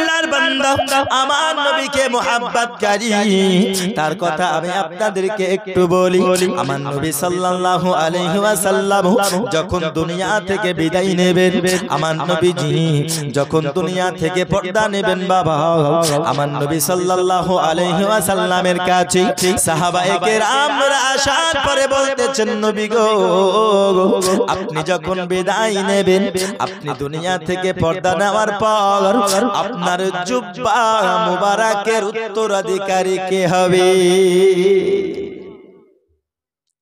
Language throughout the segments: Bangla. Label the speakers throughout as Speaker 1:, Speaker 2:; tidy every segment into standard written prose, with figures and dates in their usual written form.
Speaker 1: আল্লাহর বান্দা আমার নবীকে মুহাব্বতকারী তার কথা আমি আপনাদেরকে একটু বলি। আমার নবী সাল্লাল্লাহু আলাইহি ওয়াসাল্লাম যখন দুনিয়া থেকে বিদায় নেবেন, আমার নবীজি যখন দুনিয়া থেকে পর্দা নেবেন বাবা, আমার নবী সাল্লাল্লাহু আলাইহি ওয়াসাল্লামের কাছে সাহাবায়ে কেরামরা আসার পরে বলতেছেন, নবী গো আপনি যখন বিদায় নেবেন, আপনি দুনিয়া থেকে পর্দা নেওয়ার পর আপনার জুব্বা মুবারকের উত্তরাধিকারী কে হবে?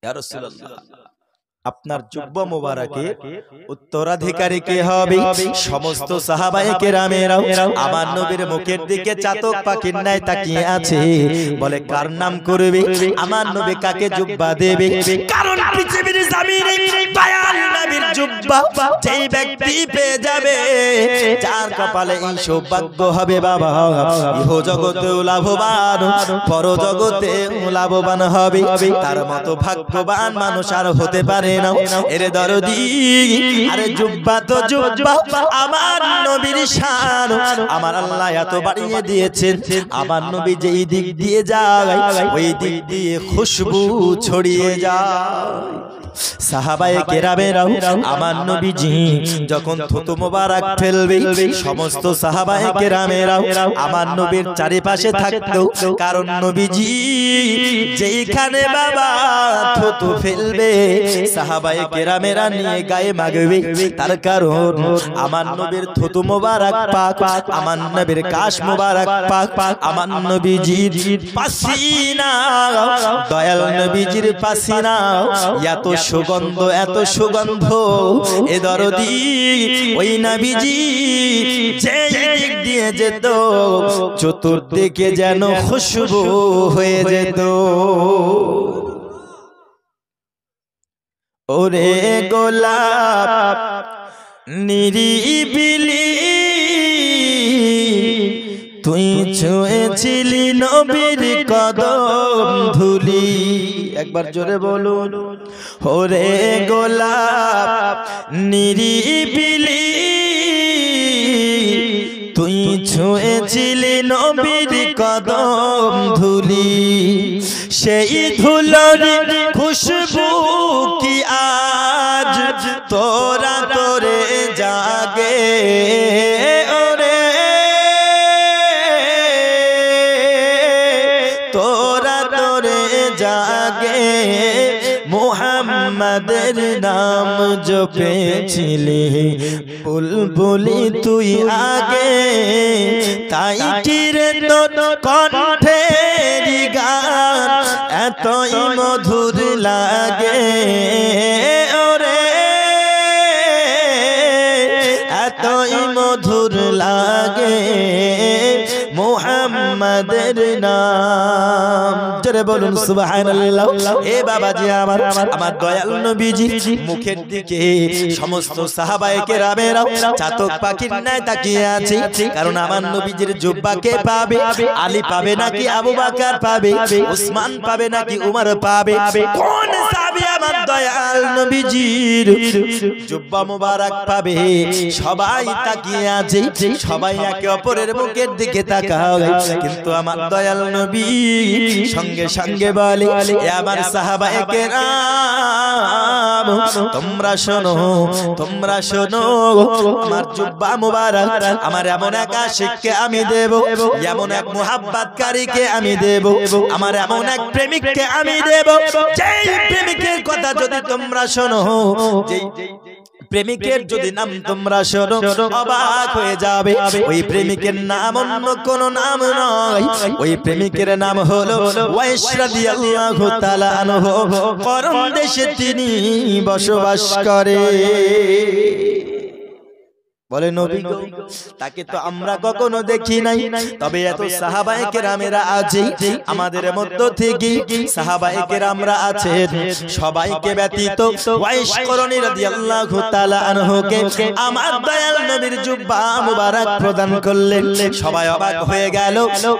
Speaker 1: ইয়া রাসূলুল্লাহ, আপনার জুব্বা মুবারকের উত্তরাধিকারী কে হবে? সমস্ত সাহাবায়ে কেরামেরা আমার নবীর মুখের দিকে চাতক পাখির ন্যায় তাকিয়ে আছে। বলে কার নাম করবে? আমার নবী কাকে জুব্বা দেবে? কারণ পৃথিবীর জমিনে দয়াল নবীর জুব্বা যেই ব্যক্তি পেয়ে যাবে, যার কপালে এই সৌভাগ্য হবে বাবা, ইহ জগতেও লাভবান, পর জগতেও লাভবান হবে। তার মতো ভাগ্যবান মানুষ আর হতে পারে না। এরে দরদি, আরে জুব্বা তো জুব্বা, আমার নবীর শান আমার আল্লাহ এত বাড়িয়ে দিয়েছেন, আমার নবী যেই দিক দিয়ে যায় ওই দিক দিয়ে খুশবু ছড়িয়ে যায়। সাহাবায়ে কেরামেরা আমার নবীজি যখন থুতু মোবারক ফেলবে, সমস্ত সাহাবায়ে কেরামেরা আমার নবীর চারিপাশে থাকতো। কারণ নবীজি যেইখানে বাবা থুতু ফেলবে, সাহাবায়ে কেরামেরা নিয়ে গায়ে মাগবে। তার কারণ আমার নবীর থুতু মোবারক পাক, আমার নবীর কাশ মোবারক পাক, আমার নবীজির পাসিনা, দয়াল নবীজির পাসিনা এত সুগন্ধ, এত সুগন্ধ। এ দরদি, ওই নবীজি যেই দিক দিয়ে যেত চতুর্দিকে যেন খুশবু হয়ে যেত। ওরে গোলাপ নিরিবিলি তুই ছুঁয়েছিলি নবীর কদম ধুলি। একবার জোরে বলুন, ওরে গোলাপ নিরিবিলি তুই ছুঁয়েছিলি নবীর কদম ধুলি। সেই ধুলোর খুশবু কি আজ তোরা তোরে জাগে? ওরে তোরা তোরে জাগে, মুহাম্মাদের নাম জপেছিলি বুলবুলি তুই আগে। তাই টিরে তোর কণ্ঠের গান এতই মধুর লাগে। ওরে এতই মধুর লাগে মুহাম্মাদের নাম। জোরে বলুন সুবহানাল্লাহ। এ বাবাজি আমার, আমার দয়াল নবীজি মুখের দিকে সমস্ত সাহাবায়ে কেরামেরা চাতক পাখির ন্যায় তাকিয়ে আছে। কারণ আমার নবীজির জুব্বা কে পাবে? আলী পাবে নাকি আবু বকর পাবে? উসমান পাবে নাকি উমর পাবে? কোন সাহাবী আমার দয়াল নবীজির জুব্বা মুবারক পাবে? সবাই তাকিয়ে আছে, সবাই একে অপরের মুখের দিকে তাকায়। কিন্তু আমার দয়াল নবী সঙ্গে সঙ্গে বলে, এ আমার সাহাবায়ে কেরাম তোমরা শোনো, তোমরা শোনো, আমার জুব্বা মুবারক আমার এমন এক আশিককে আমি দেব, এমন এক মুহাব্বতকারীকে আমি দেব, আমার এমন এক প্রেমিককে আমি দেব, যেই প্রেমিকের কথা যদি তোমরা শোনো, যেই প্রেমিকের যদি নাম তোমরা শোনো অবাক হয়ে যাবে। ওই প্রেমিকের নাম অন্য কোন নাম নয়, ওই প্রেমিকের নাম হলো ওয়াইস রাদিয়াল্লাহু তাআলা আনহু। করম দেশে তিনি বসবাস করে। বলে নবী গো, তাকে তো আমরা কখনো দেখি নাই, তবে এত সাহাবায়ে কেরামেরা আছে আমাদের মধ্য থেকে, সাহাবায়ে কেরামরা আছেন, সবাইকে ব্যতীত ওয়াইস করণী রাদিয়াল্লাহু তাআলা আনহুকে আমার দয়াল নবীর জুব্বা মুবারক প্রদান করলেন। সবাই অবাক হয়ে গেল,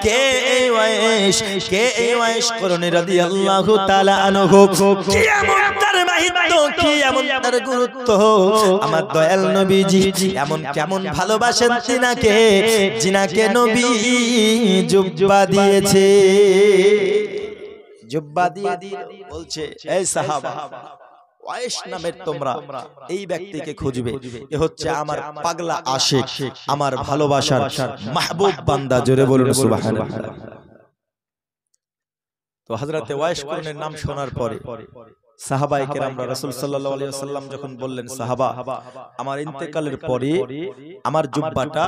Speaker 1: কে এই ওয়াইস, কে এই ওয়াইস করণী রাদিয়াল্লাহু তাআলা আনহু? কি এমন তার মাহিত্য কি, এমন তার গুরুত্ব, আমার দয়াল নবীজি এমন কেমন ভালোবাসেন তিনাকে, যিনাকে নবী জুব্বা দিয়েছে। জুব্বা দিয়ে বলছে, এই সাহাবা, ওয়াইশ নামের তোমরা এই ব্যক্তিকে খুঁজবে, এ হচ্ছে আমার পাগলা আশিক, আমার ভালোবাসার মাহবুব বান্দা। জোরে বলুন সুবহানাল্লাহ। তো হযরতে ওয়াইশ করনের নাম শোনার পরে সাহাবায়ে কেরামরা রাসূল সাল্লাল্লাহু আলাইহি ওয়াসাল্লাম যখন বললেন, সাহাবা, আমার ইন্তেকালের পরে আমার জুব্বাটা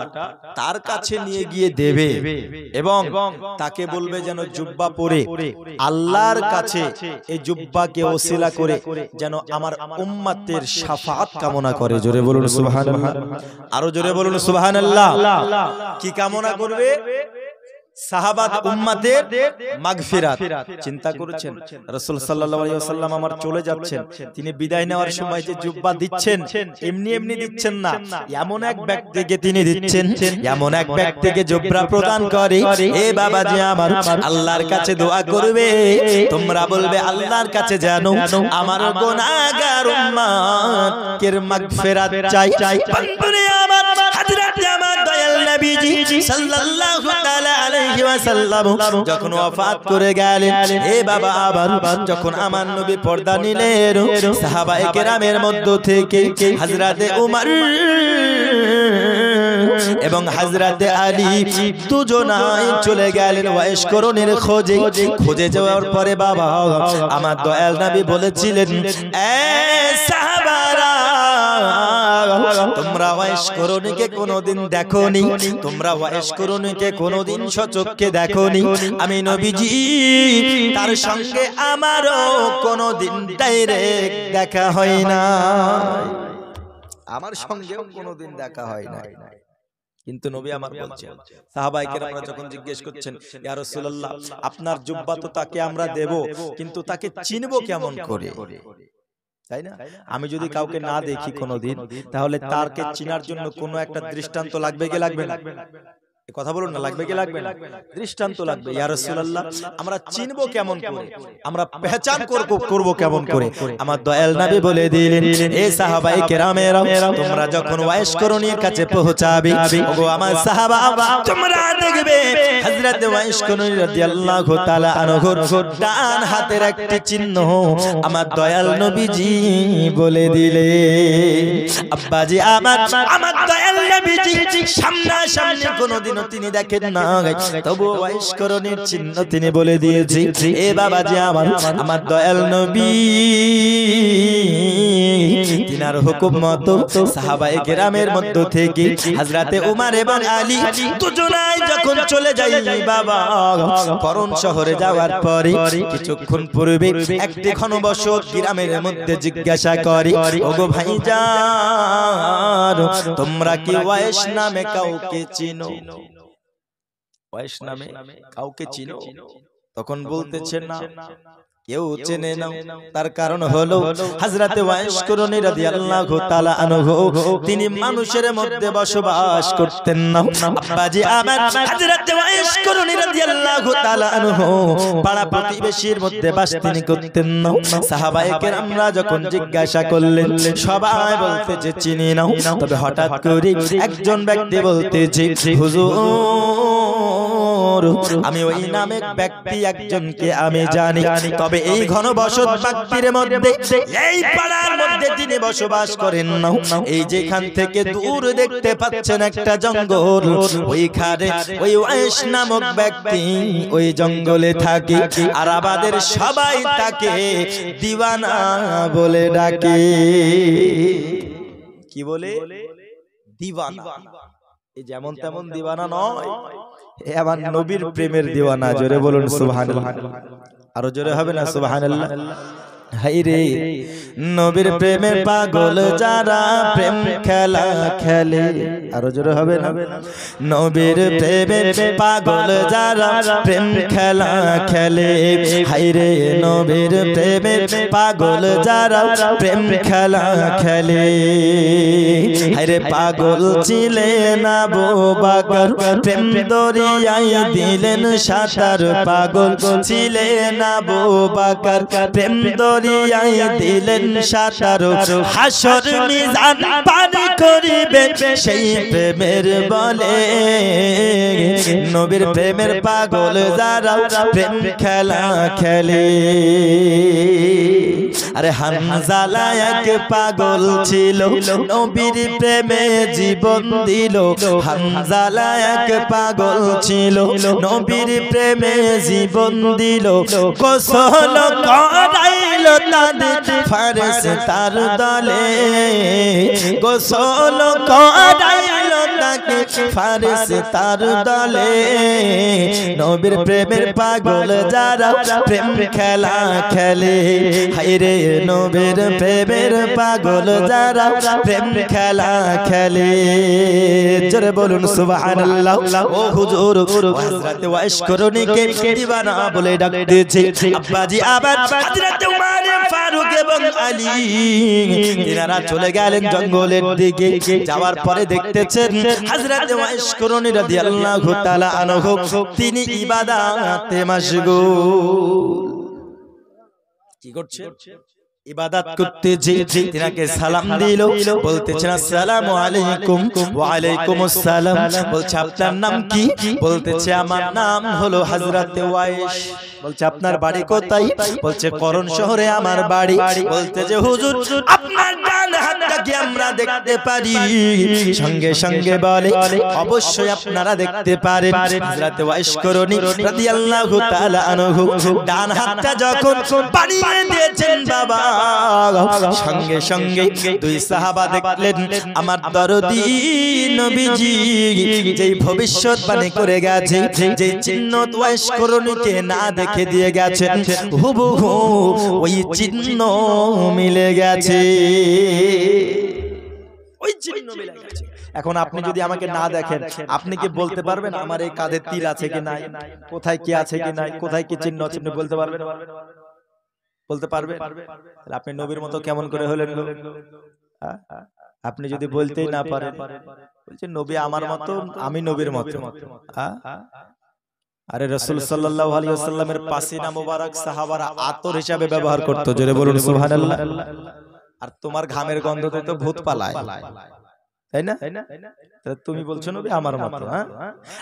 Speaker 1: তার কাছে নিয়ে গিয়ে দেবে এবং তাকে বলবে যেন জুব্বা পরে আল্লাহর কাছে এই জুব্বাকে ওসিলা করে যেন আমার উম্মতের শাফাআত কামনা করে। জোরে বলুন সুবহানাল্লাহ, আরো জোরে বলুন সুবহানাল্লাহ। কি কামনা করবে? সাহাবাত উম্মতের মাগফিরাত। চিন্তা করেছেন রাসূল সাল্লাল্লাহু আলাইহি ওয়াসাল্লাম আমার চলে যাচ্ছেন, তিনি বিদায় নেওয়ার সময় যে জুব্বা দিচ্ছেন এমনি এমনি দিচ্ছেন না, এমন এক ব্যক্তিকে তিনি দিচ্ছেন, এমন এক ব্যক্তিকে জুব্বা প্রদান করে, এ বাবাজি আমার আল্লাহর কাছে দোয়া করবে, তোমরা বলবে আল্লাহর কাছে যেন আমার গুনাহগার উম্মতের মাগফিরাত চাই। বন্ধুরে আমার, হযরত আমার দয়াল নবীজি সাল্লাল্লাহু তাআলা আলাইহি ওয়াসাল্লাম যখন ওয়াফাত করে গেলেন, হে বাবা, আবার যখন আমার নবী পর্দা নিলেন, সাহাবায়ে কেরামের মধ্য থেকে হযরতে উমর এবং হযরতে আলী দুজনাই চলে গেলেন ওয়াইশ করণের খোঁজে। খোঁজে যাওয়ার পরে বাবা আমার দয়াল নবী বলেছিলেন, এ সাহাবারা, তোমরা ওয়াইশ করণীকে কোনোদিন দেখোনি, তোমরা ওয়াইশ করণীকে কোনোদিন সচক্ষে দেখোনি। আমি নবীজি তার সঙ্গে আমারও কোনোদিন ডাইরেক্ট দেখা হয় না, আমার সঙ্গেও কোনোদিন দেখা হয় না। কিন্তু নবী আমার বলছেন, সাহাবায়ে কেরামরা যখন জিজ্ঞেস করছেন, ইয়া রাসূলুল্লাহ, আপনার জুব্বা তো তাকে আমরা দেব, কিন্তু তাকে চিনব কেমন করে? তাই না? আমি যদি কাউকে না দেখি কোনোদিন, তাহলে তারকে চিনার জন্য কোনো একটা দৃষ্টান্ত লাগবে কি লাগবে না? কথা বলুন না, লাগবে কি লাগবে না? দৃষ্টান্ত লাগবে। ইয়া রাসূলুল্লাহ, আমরা চিনবো কেমন করে, আমরা পেহচান করব কেমন করে? আমার দয়াল নবী বলে দিলেন, এ সাহাবায়ে কেরামেরা, তোমরা যখন ওয়াইশ করণীর কাছে পৌঁছাবে, ওগো আমার সাহাবা, তোমরা দেখবে হযরত ওয়াইশ করণী রাদিয়াল্লাহু তাআলা আনহুর ডান হাতের একটি চিহ্ন আমার দয়াল নবীজি বলে দিলে। আব্বাজি আমার দয়াল নবীজি সামনাসামনি কোনোদিন তিনি দেখেন না, তবু ওয়াইশ করণীর চিহ্ন তিনি বলে দিয়েছি। এ বাবাজি আমার দয়াল নবী তিনার হুকুম মতো সাহাবায়ে কেরামের মধ্য থেকে হযরতে উমর এবং আলী দুজনাই যখন চলে যায় বাবা করণ শহরে যাওয়ার পরে কিছুক্ষণ পূর্বে একটি ঘনবসত গ্রামের মধ্যে জিজ্ঞাসা করে, ওগো ভাইজান, তোমরা কি ওয়াইশ নামে কাউকে চিনো? ওয়াইশ নামে কাউকে চিনো? তখন বলতেছেন না, কেউ চেনে না। তার কারণ হলো হযরতে ওয়াইশ করণী রাদিয়াল্লাহু তাআলা আনহু তিনি মানুষের মধ্যে বসবাস করতেন না। আব্বাজি আমার হযরতে ওয়াইশ করণী রাদিয়াল্লাহু তাআলা আনহু পাড়া প্রতিবেশীর মধ্যে বাস তিনি করতেন না। সাহাবায়ে কেরামরা যখন জিজ্ঞাসা করলেন, সবাই বলতে যে চিনি না। তবে হঠাৎ করে একজন ব্যক্তি বলতেছে, হুজুর, আমি ওই নামে ব্যক্তি একজনকে আমি জানি, তবে এই ঘনবসত বাক্তির মধ্যে, এই পাড়ার মধ্যে তিনি বসবাস করেন না। এই যেখান থেকে দূর দেখতে পাচ্ছেন একটা জঙ্গল, ওইখানে ওই ওয়াইশ নামক ব্যক্তি ওই জঙ্গলে থাকে, আর আমাদের সবাই তাকে দিওয়ানা বলে ডাকে। কি বলে? দিওয়ানা। এই যেমন তেমন দিওয়ানা নয়, আমার নবীর প্রেমের দিওয়ানা। জোরে বলুন সুবহানাল্লাহ, আরো জোরে হবে না সুবহানাল্লাহ? হাইরে নবীর প্রেমের পাগল যারা প্রেম খেলা খেলে, আরো জোরে হবে না? নবীর প্রেমের পাগল যারা প্রেম খেলা খেলে, হাইরে নবীর প্রেমের পাগল যারা প্রেম খেলা খেলে, হাইরে পাগল ছিলেন আবু বকর, প্রেম দরিয়ায় দিলেন সাঁতার, পাগল ছিলেন আবু বকর, প্রেম দরিয়ায় দিলেন সাঁতার হাসর মিজান পার করিবে সেই প্রেমের বলে নবীর প্রেমের পাগল যারা প্রেম খেলা খেলে আরে হানজালা এক পাগল ছিল নবীর প্রেমে জীবন দিল হানজালা এক পাগল ছিল নবীর প্রেমে জীবন দিল গোসল করাইল তাদের ফেরেশতার দলে গোসল করাইল তাকে ফেরেশতার দলে নবীর প্রেমের পাগল যারা প্রেম খেলা খেলে হায়রে নবীর প্রেমের পাগল যারা প্রেম খেলা খেলে জোরে বলুন সুবহানাল্লাহ ও হুজুর হযরত ওয়াইস করণীকে দিওয়ানা বলে ডাকতেছে আব্বাজি আবার হযরত উমর ফারুক এবং আলী তিনারা চলে গেলেন জঙ্গলের দিকে যাওয়ার পরে দেখতেছেন হযরত ওয়াইস করণী রাদিয়াল্লাহু তাআলা আনহু তিনি ইবাদতে মাশগুল কি করছে ইবাদত করতেছে তিনাকে সালাম দিল বলতেছেন আসসালামু আলাইকুম ওয়া আলাইকুমুস সালাম বলছে আপনার নাম কি বলতেছে আমার নাম হলো হযরত ওয়াইস বলছে আপনার বাড়ি কোথায় বলছে করণ শহরে আমার বাড়ি বলতে যে হুজুর আপনার ডান হাতটা কি আমরা দেখতে পারি সঙ্গে সঙ্গে বলে অবশ্যই আপনারা দেখতে পারেন হযরত ওয়াইস করণী রাদিয়াল্লাহু তাআলা আনহু ডান হাতটা যখন বাড়িয়ে দিয়েছেন বাবা সঙ্গে সঙ্গে দুই সাহাবা দেখলেন আমার দরদি নবীজি যেই ভবিষ্যৎবাণী করে গেছে যে চিহ্ন ওয়াইস করণীকে না দেখে দিয়ে গেছেন হুবহু ওই চিহ্ন মিলে গেছে ওই চিহ্ন মিলে গেছে এখন আপনি যদি আমাকে না দেখেন আপনি কি বলতে পারবেন আমার এই কাঁধে তিল আছে কি নাই কোথায় কি আছে কি নাই কোথায় কি চিহ্ন আছে আপনি বলতে পারবেন বলতে পারবে তাহলে আপনি নবীর মতো কেমন করে হলেন আপনি যদি বলতেই না পারেন বলছেন নবী আমার মতো আমি নবীর মতো আরে রাসূল সাল্লাল্লাহু আলাইহি ওয়াসাল্লামের পাসিনা মুবারক সাহাবারা আতর হিসাবে ব্যবহার করত জোরে বলুন সুবহানাল্লাহ আর তোমার ঘামের গন্ধতে তো ভূত পালায় তাই না তুমি বলছো নবী আমার মতো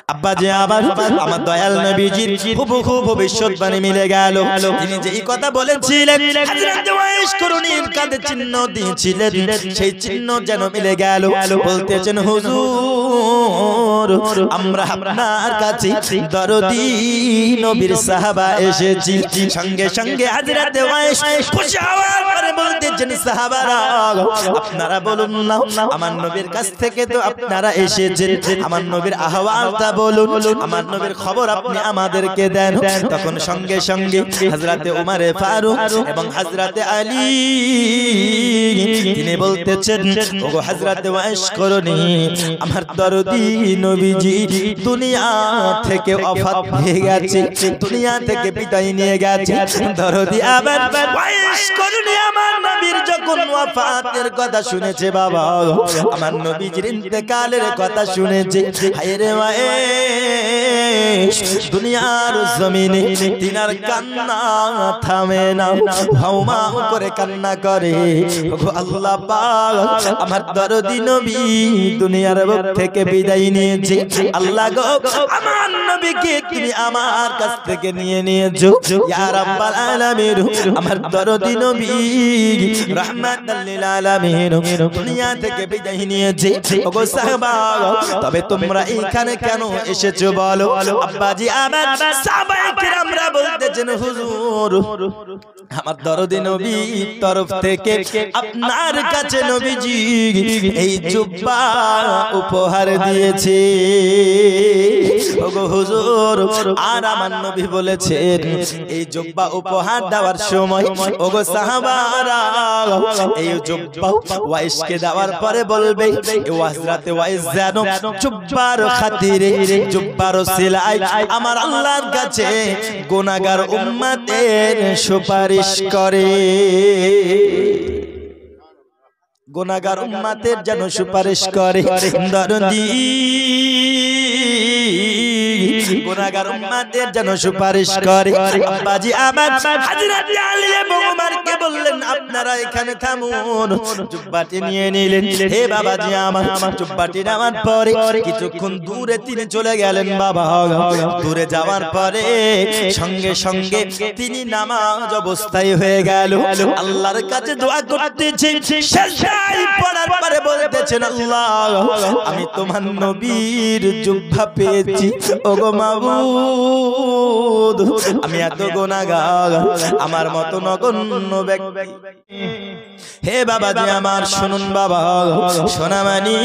Speaker 1: আব্বা যে আবার আমার দয়াল নবীজির হুবহু ভবিষ্যৎবাণী মিলে গেল তিনি যেই কথা বলেছিলেন হযরত ওয়াইস করণীর কাঁধে চিহ্ন দিয়েছিলেন সেই চিহ্ন যেন মিলে গেল বলতেছেন হুজুর আমরা আপনার কাছে দরদি নবীর সাহাবা এসেছি সঙ্গে সঙ্গে হযরত ওয়াইস খুশি হওয়ার পরে বলতেছেন সাহাবারা আপনারা বলুন না আমার নবীর কাছ থেকে তো আপনারা এসেছেন আমার নবীর আহওয়ালটা বলুন আমার নবীর খবর আপনি আমাদেরকে দেন তখন সঙ্গে সঙ্গে হযরত উমর ফারুক এবং হযরত আলী তিনি বলতেছেন ওগো হযরত ওয়াইস করণী আমার দরদি নবীজি দুনিয়া থেকে ওফাত হয়ে গেছে দুনিয়া থেকে বিদায় নিয়ে গেছে দরদি আবার ওয়াইস করণী আমার নবীর যখন ওয়াফাতের কথা শুনেছে বাবা আমার নবীজির ইন্তেকালের কথা শুনেছে হায়রে ওয়াইস দুনিয়ার জমিনে তিনার কান্না থামে না হাওমা করে কান্না করে ওগো আল্লাহ পাক আমার দরদি নবী দুনিয়ার বুক থেকে বিদায় নিয়েছে আল্লাহ গো আমার নবীকে তুমি আমার কাছ থেকে নিয়ে নিয়েছো ইয়া রাব্বাল আলামিন আমার দরদি নবী রাহমাতাল লিল আলামিন দুনিয়া থেকে বিদায় নিয়েছে ওগো সাহাবা তবে তোমরা এখানে কেন এসেছো বলো আব্বাজি আমার সাহাবায়ে কিরামরা বলতেছেন হুজুর আমার দরদি নবীর তরফ থেকে আপনার কাছে নবীজি এই জুব্বা উপহার দিয়েছে ওগো হুজুর আর আমার নবী বলেছেন এই জুব্বা উপহার দেওয়ার সময় ওগো সাহাবারা এই জুব্বা ওয়াইসকে দেওয়ার পরে বলবে হযরত ওয়াইস যেন জুব্বার খাতিরে জুব্বার সিলাই আমার আল্লাহর কাছে গুনাহগার উম্মতের সুপারিশ করে গুনাহগার উম্মতের যেন সুপারিশ করে দরদি গুনাহগার উম্মতের জন্য সুপারিশ করে। আব্বাজি আমার হযরত আলী এবং উমরকে বললেন আপনারা এখানে থামুন, জুব্বাটি নিয়ে নিলেন। হে বাবাজি আমার, জুব্বাটি নেওয়ার পরে কিছুক্ষণ দূরে তিনি চলে গেলেন। বাবা দূরে যাওয়ার পরে সঙ্গে সঙ্গে তিনি নামাজ অবস্থায় হয়ে গেল, আল্লাহর কাছে দোয়া করতেছেন। সিজদায় পড়ার পরে বলতেছেন আল্লাহ আমি তোমার নবীর জুব্বা পেয়েছি, ওগো মাবুদ আমি এত গুনাহগার, আমার মত নগণ্য ব্যক্তি। হে বাবাজি আমার শুনুন, বাবা সোনামানি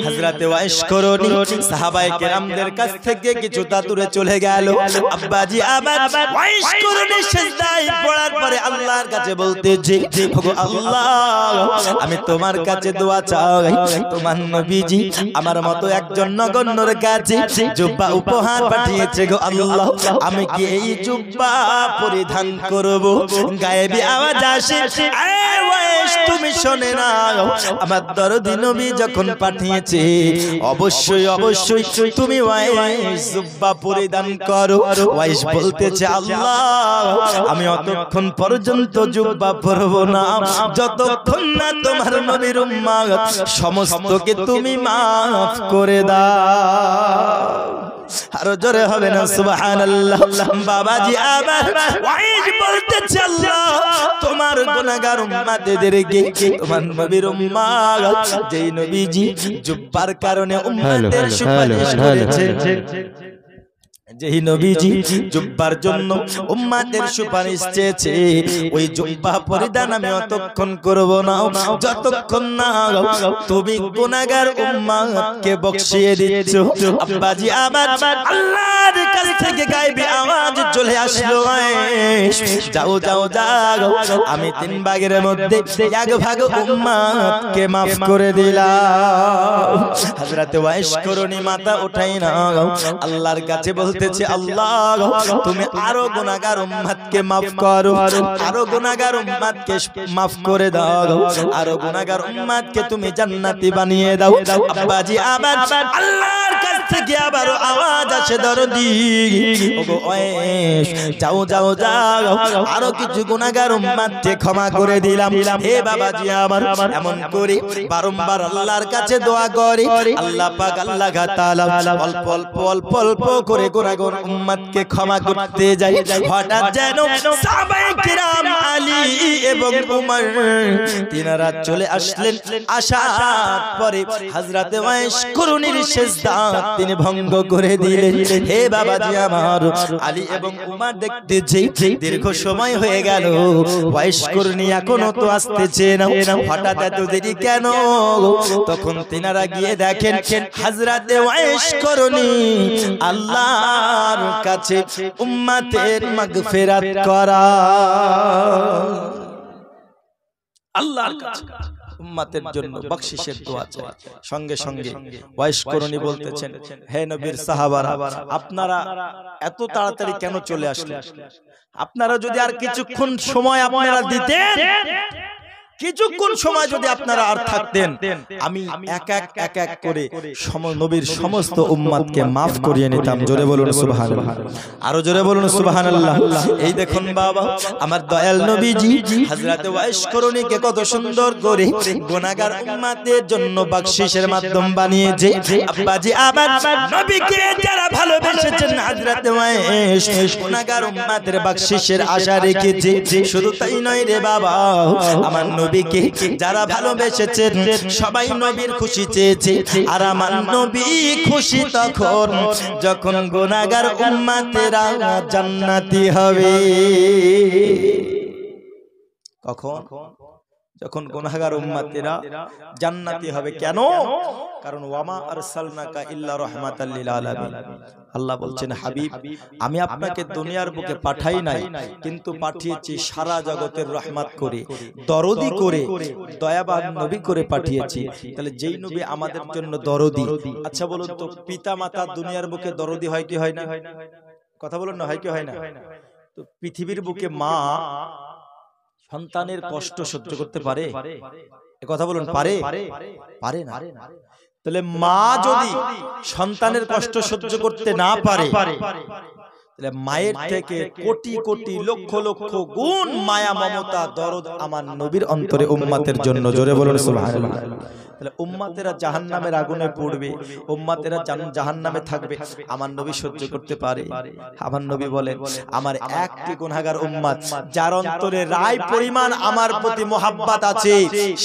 Speaker 1: হযরতে ওয়াইস করনি সাহাবায়ে কেরামদের কাছ থেকে কিছুটা দূরে চলে গেল। আব্বাজি আবার ওয়াইস করনি সিজদায় পড়ার পরে আল্লাহর কাছে বলতেছে ওগো আল্লাহ আমি তোমার কাছে দোয়া চাই, তোমার নবীজি আমার মতো একজন নগণ্যর কাছে জুব্বা উপহার পাঠিয়েছে গো আল্লাহ, আমি কি এই জুব্বা পরিধান করব? গায়েবী আওয়াজ আসে তুমি শোনে না, আমার দরদি নবী যখন পাঠিয়েছে অবশ্যই অবশ্যই তুমি ওয়াইস জুব্বা পরিধান করো। ওয়াইস বলতেছে আল্লাহ আমি অতক্ষণ পর্যন্ত জুব্বা পরব না যতক্ষণ না তোমার নবীর উম্মত সমস্তকে তুমি মাফ করে দাও। আরো জোরে হবে না সুবহানাল্লাহ। বাবাজি আবার ওয়াইজ বলতেছে আল্লাহ তোমার গুনাহগার উম্মতদেরকে তোমার নবীর উম্মত যেই নবীজি জুব্বার কারণে উম্মতের সুপারিশ করেছে, যেই নবীজি জুব্বার জন্য উম্মতের সুপারিশ চেয়েছে, ওই জুব্বা পরিধান আমি অতক্ষণ করব না যতক্ষণ না তুমি গুনাহগার উম্মতকে বখশিয়ে দিচ্ছ। আব্বাজি আবার আল্লাহর কাছ থেকে গায়েবী আওয়াজ চলে আসলো যাও যাও যাও আমি 3 ভাগের মধ্যে 1 ভাগ উম্মতকে maaf করে দিলাম। হযরত ওয়াইস করনি মাথা উঠাই না আল্লাহর কাছে বলতে আল্লাহ তুমি আরো গুনাহগার উম্মতকে maaf করো, আরো গুনাহগার উম্মতকে maaf করে দাও, আরো গুনাহগার উম্মতকে তুমি জান্নাতি বানিয়ে দাও। আব্বাজি আবার আল্লাহর কাছ থেকে আবার আওয়াজ আসে দরদি ওগো ওয়াইস যাও যাও যাও আরো কিছু গুনাহগার উম্মতকে ক্ষমা করে দিলাম। হে বাবাজি আমার এমন করে বারংবার আল্লাহর কাছে দোয়া করে আল্লাহ পাক আল্লাহ তাআলা অল্প অল্প অল্প অল্প করে গুনাহগার উম্মতকে ক্ষমা করতে যায়। হঠাৎ যেন সাহাবায়ে কিরাম আলী এবং উমর তিনারা চলে আসলেন, আসার পরে হযরতে ওয়াইস করনির সিজদা তিনি ভঙ্গ করে দিলেন। হে বাবাজি আমার আলী এবং উমর দেখতেছে দীর্ঘ সময় হয়ে গেল ওয়াইস করনি এখনো তো আসতেছে না, হঠাৎ এত দেরি কেন? তখন তিনারা গিয়ে দেখেন হযরতে ওয়াইস করনি আল্লাহর কাছে উম্মতের মাগফিরাত করা, আল্লাহর কাছে উম্মতের জন্য বখশিশের দোয়া চায়। সঙ্গে সঙ্গে ওয়াইস করনি বলতেছেন হে নবীর সাহাবারা আপনারা এত তাড়াতাড়ি কেন চলে আসলেন? আপনারা যদি আর কিছুক্ষণ সময় আপনারা দিতেন, কিছুক্ষণ সময় যদি আপনারা আর থাকতেন, আমি এক এক করে নবীর সমস্ত উম্মতকে maaf করিয়ে নিতাম। জোরে বলুন সুবহানাল্লাহ, আরো জোরে বলুন সুবহানাল্লাহ। এই দেখুন বাবা আমার দয়াল নবীজি হযরতে ওয়াইস করনিকে কত সুন্দর করে গুনাহগার উম্মতের জন্য বখশিশের মাধ্যম বানিয়েছে। আব্বাজি আবার নবীকে যারা ভালোবেসেছেন হযরতে ওয়াইস গুনাহগার উম্মতের বখশিশের আশা রেখেছে। শুধু তাই নয় রে বাবা, আমার নবীকে যারা ভালোবেসেছেন সবাই নবীর খুশি চেয়েছে, আর আমার নবী খুশি তখন যখন গুনাহগার উম্মতেরা জান্নাতি হবে। কখন? যখন গুনাহগার উম্মতেরা জান্নাতি হবে। কেন? কারণ ওয়ামা আরসালনাকা ইল্লা রাহমাতাল লিল আলামিন। আল্লাহ বলছেন হাবিব আমি আপনাকে দুনিয়ার বুকে পাঠাই নাই, কিন্তু পাঠিয়েছি সারা জগতের রহমত করে, দরদি করে, দয়াবান নবী করে পাঠিয়েছি। তাহলে যেই নবী আমাদের জন্য দরদি, আচ্ছা বলুন তো পিতা মাতা দুনিয়ার বুকে দরদি হয় কি হয় না? কথা বলুন না, হয় কি হয় না? তো পৃথিবীর বুকে মা সন্তানের কষ্ট সহ্য করতে পারে? কথা বলুন পারে? পারে না। তাহলে মা যদি সন্তানের কষ্ট সহ্য করতে না পারে, মায়ের থেকে কোটি কোটি লক্ষ লক্ষ গুণ মায়া মমতা দরদ আমার নবীর অন্তরে উম্মতের জন্য। জোরে বলুন সুবহানাল্লাহ। তাহলে উম্মতেরা জাহান্নামের আগুনে পড়বে, উম্মতেরা জাহান্নামে থাকবে, আমার নবী সহ্য করতে পারে? আমার নবী বলেন, আমার একটি গুনাহগার উম্মত যার অন্তরে রায় পরিমাণ আমার প্রতি মোহাব্বত আছে,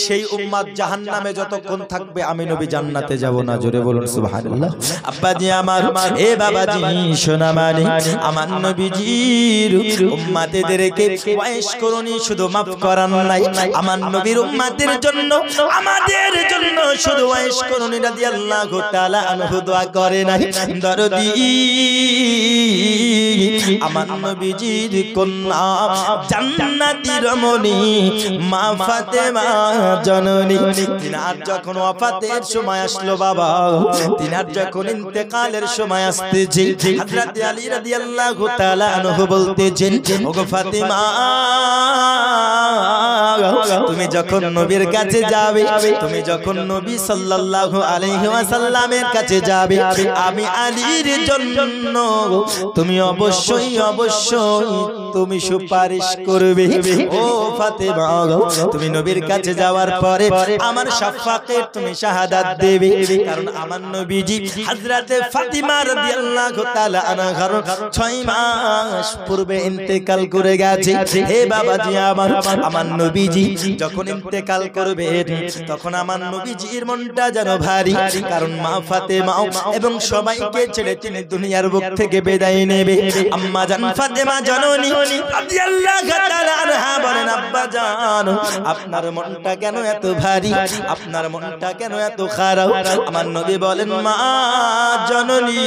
Speaker 1: সেই উম্মত জাহান্নামে যতক্ষণ থাকবে আমি নবী জান্নাতে যাব না। জোরে বলুন সুবহানাল্লাহ। আব্বাজি আমার, এ বাবাজি সোনা মানে, আমার নবীজির উম্মতদেরকে ওয়াইশ করুনি, শুধু মাফ করান নাই, আমার নবীর উম্মতের জন্য, আমাদের জন্য শুধু ওয়াইশ করুনি রাদিয়াল্লাহু তাআলা আনহু দোয়া করে নাই। দরদি আমার নবীজির কন্যা জান্নাতি রমণী মা ফাতেমা জননী, তিনার যখন ওয়াফাতের সময় আসলো বাবা, তিনার যখন ইন্তেকালের সময় আসতেছে, হযরত আলী রাদিয়াল্লাহু তাআলা আনহু বলতেছেন, ওগো ফাতেমা, তুমি যখন নবীর কাছে যাবে, তুমি যখন নবী সাল্লাল্লাহু আলাইহি ওয়াসাল্লামের কাছে যাবে, আমি আলীর জন্য তুমি অবশ্যই অবশ্যই তুমি সুপারিশ করবে। ও ফাতেমা, তুমি নবীর কাছে যাওয়ার পরে আমার শাফাকে তুমি শাহাদাত দেবে, কারণ আমার নবীজি হযরতে ফাতিমা রাদিয়াল্লাহু তাআলা আনহার 6 মাস পূর্বে ইন্তেকাল করে গেছে। হে বাবাজি আমার, আমার নবীজি যখন ইন্তেকাল করবে তখন আমার নবীজির মনটা যেন ভারী, কারণ মা ফাতেমা এবং সবাইকে ছেড়ে তিনি দুনিয়ার বুক থেকে বিদায় নেবে। আম্মা জান ফাতেমা জননী রাদিয়াল্লাহু তাআলা আনহা বলেন, আব্বা জান, আপনার মনটা কেন এত ভারী, আপনার মনটা কেন এত খারাপ? আমার নবী বলেন, মা জননী,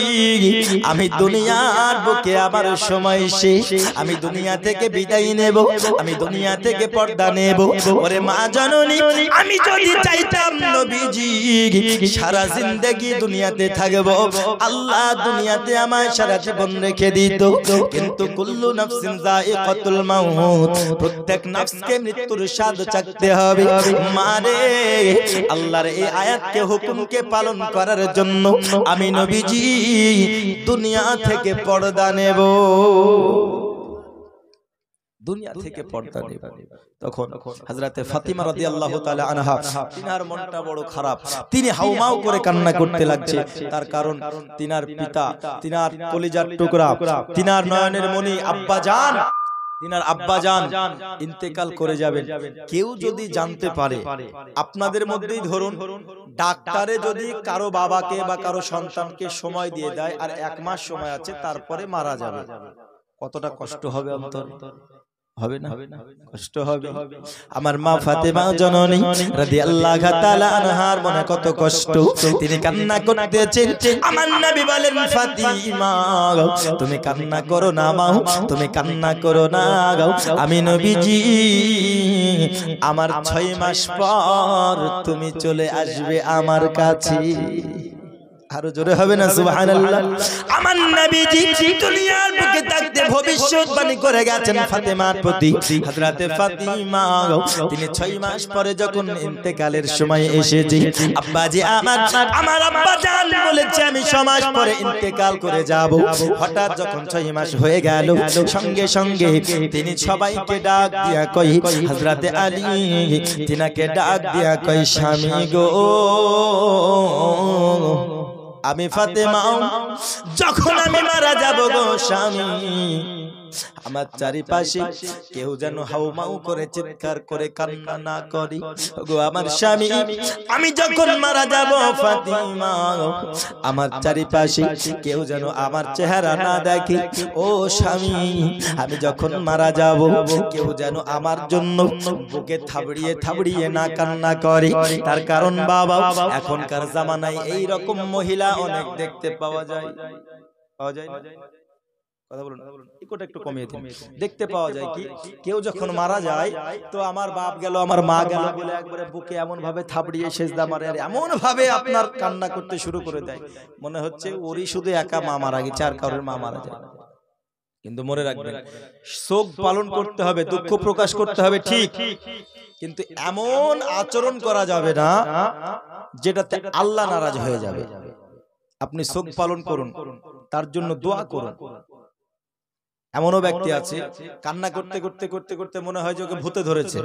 Speaker 1: আমি দুনিয়ার বুকে আবার সময় শেষ, আমি দুনিয়া থেকে বিদায় নেব, আমি দুনিয়া থেকে পর্দা নেব। ওরে মা জননী, আমি যদি চাইতাম নবীজি সারা জিন্দেগি দুনিয়াতে থাকবো, আল্লাহ দুনিয়াতে আমায় সারা জীবন রেখে দিত, কিন্তু কুল্লু নাফসিন যায়িকাতুল মাউত, প্রত্যেক নফসকে মৃত্যুর স্বাদ চাখতে হবে। মারে, আল্লাহর এই আয়াতকে হুকুমকে পালন করার জন্য আমি নবীজি দুনিয়া থেকে পর্দা নেব, দুনিয়া থেকে পর্দা নেব। তখন হযরতে ফাতিমা রাদিয়াল্লাহু তাআলা আনহা, তিনার মনটা বড় খারাপ, তিনি হাউমাউ করে কান্না করতে লাগছে। তার কারণ তিনার পিতা, তিনার কলিজার টুকরা, তিনার নয়নের মণি আব্বা জান, তিনার আব্বা জান ইন্তেকাল করে যাবেন। কেউ যদি জানতে পারে, আপনাদের মধ্যেই ধরুন ডাক্তারে যদি কারো বাবাকে বা কারো সন্তানকে সময় দিয়ে দেয় আর 1 মাস সময় আছে, তারপরে মারা যাবে, কতটা কষ্ট হবে অন্তরে? হবে না? কষ্ট হবে। আমার মা ফাতেমা জননী রাদিয়াল্লাহু তাআলা আনহার মনে কত কষ্ট, তিনি কান্না করতেছেন। আমার নবী বলেন, ফাতিমা, তুমি কান্না করো না মা, তুমি কান্না করো না, আমি নবীজি আমার 6 মাস পর তুমি চলে আসবে আমার কাছে। আরো জোরে হবে না সুবহানাল্লাহ? আমার নবীজি দুনিয়ার বুকে থাকতে ভবিষ্যৎবাণী করে গেছেন ফাতেমার প্রতি। হযরতে ফাতিমা তিনি 6 মাস পরে যখন ইন্তেকালের সময় এসেছে, আব্বাজি আমার, আমার আব্বা জান বলেছে আমি 6 মাস পরে ইন্তেকাল করে যাব। হঠাৎ যখন 6 মাস হয়ে গেল, সঙ্গে সঙ্গে তিনি সবাইকে ডাক দিয়া কই, হযরতে আলী তিনাকে ডাক দিয়া কই, স্বামী গো, আমি ফাতেমা যখন আমি মারা যাব গো স্বামী, আমার চারিপাশে কেউ যেন হাউমাউ করে চিৎকার করে কান্না না করে গো আমার স্বামী, আমি যখন মারা যাব ফাতিমা, আমার চারিপাশে কেউ যেন আমার চেহারা না দেখে। ও স্বামী, আমি যখন মারা যাব কেউ যেন আমার জন্য বুকে থাবড়িয়ে থাবড়িয়ে না কান্না করে। তার কারণ বাবা, এখনকার জামানায় এই রকম মহিলা অনেক দেখতে পাওয়া যায়, পাওয়া যায় না? কথা বলুন, ইকোটা একটু কমিয়ে দিন। দেখতে পাওয়া যায় কি, কেউ যখন মারা যায় তো আমার বাপ গেল, আমার মা গেল বলে একবারে বুকে এমন ভাবে থাবড়িয়ে সেজদা মারে, আর এমন ভাবে আপনার কান্না করতে শুরু করে দেয়, মনে হচ্ছে ওরই শুধু একা মা মারা গেছে, আর কারোর মা মারা যায় না। কিন্তু মনে রাখবেন, শোক পালন করতে হবে, দুঃখ প্রকাশ করতে হবে ঠিক, কিন্তু এমন আচরণ করা যাবে না যেটাতে আল্লাহ নারাজ হয়ে যাবে। আপনি শোক পালন করুন, তার জন্য দোয়া করুন। এমনও ব্যক্তি আছে কান্না করতে করতে করতে করতে মনে হয় যে ওকে ভূতে ধরেছে,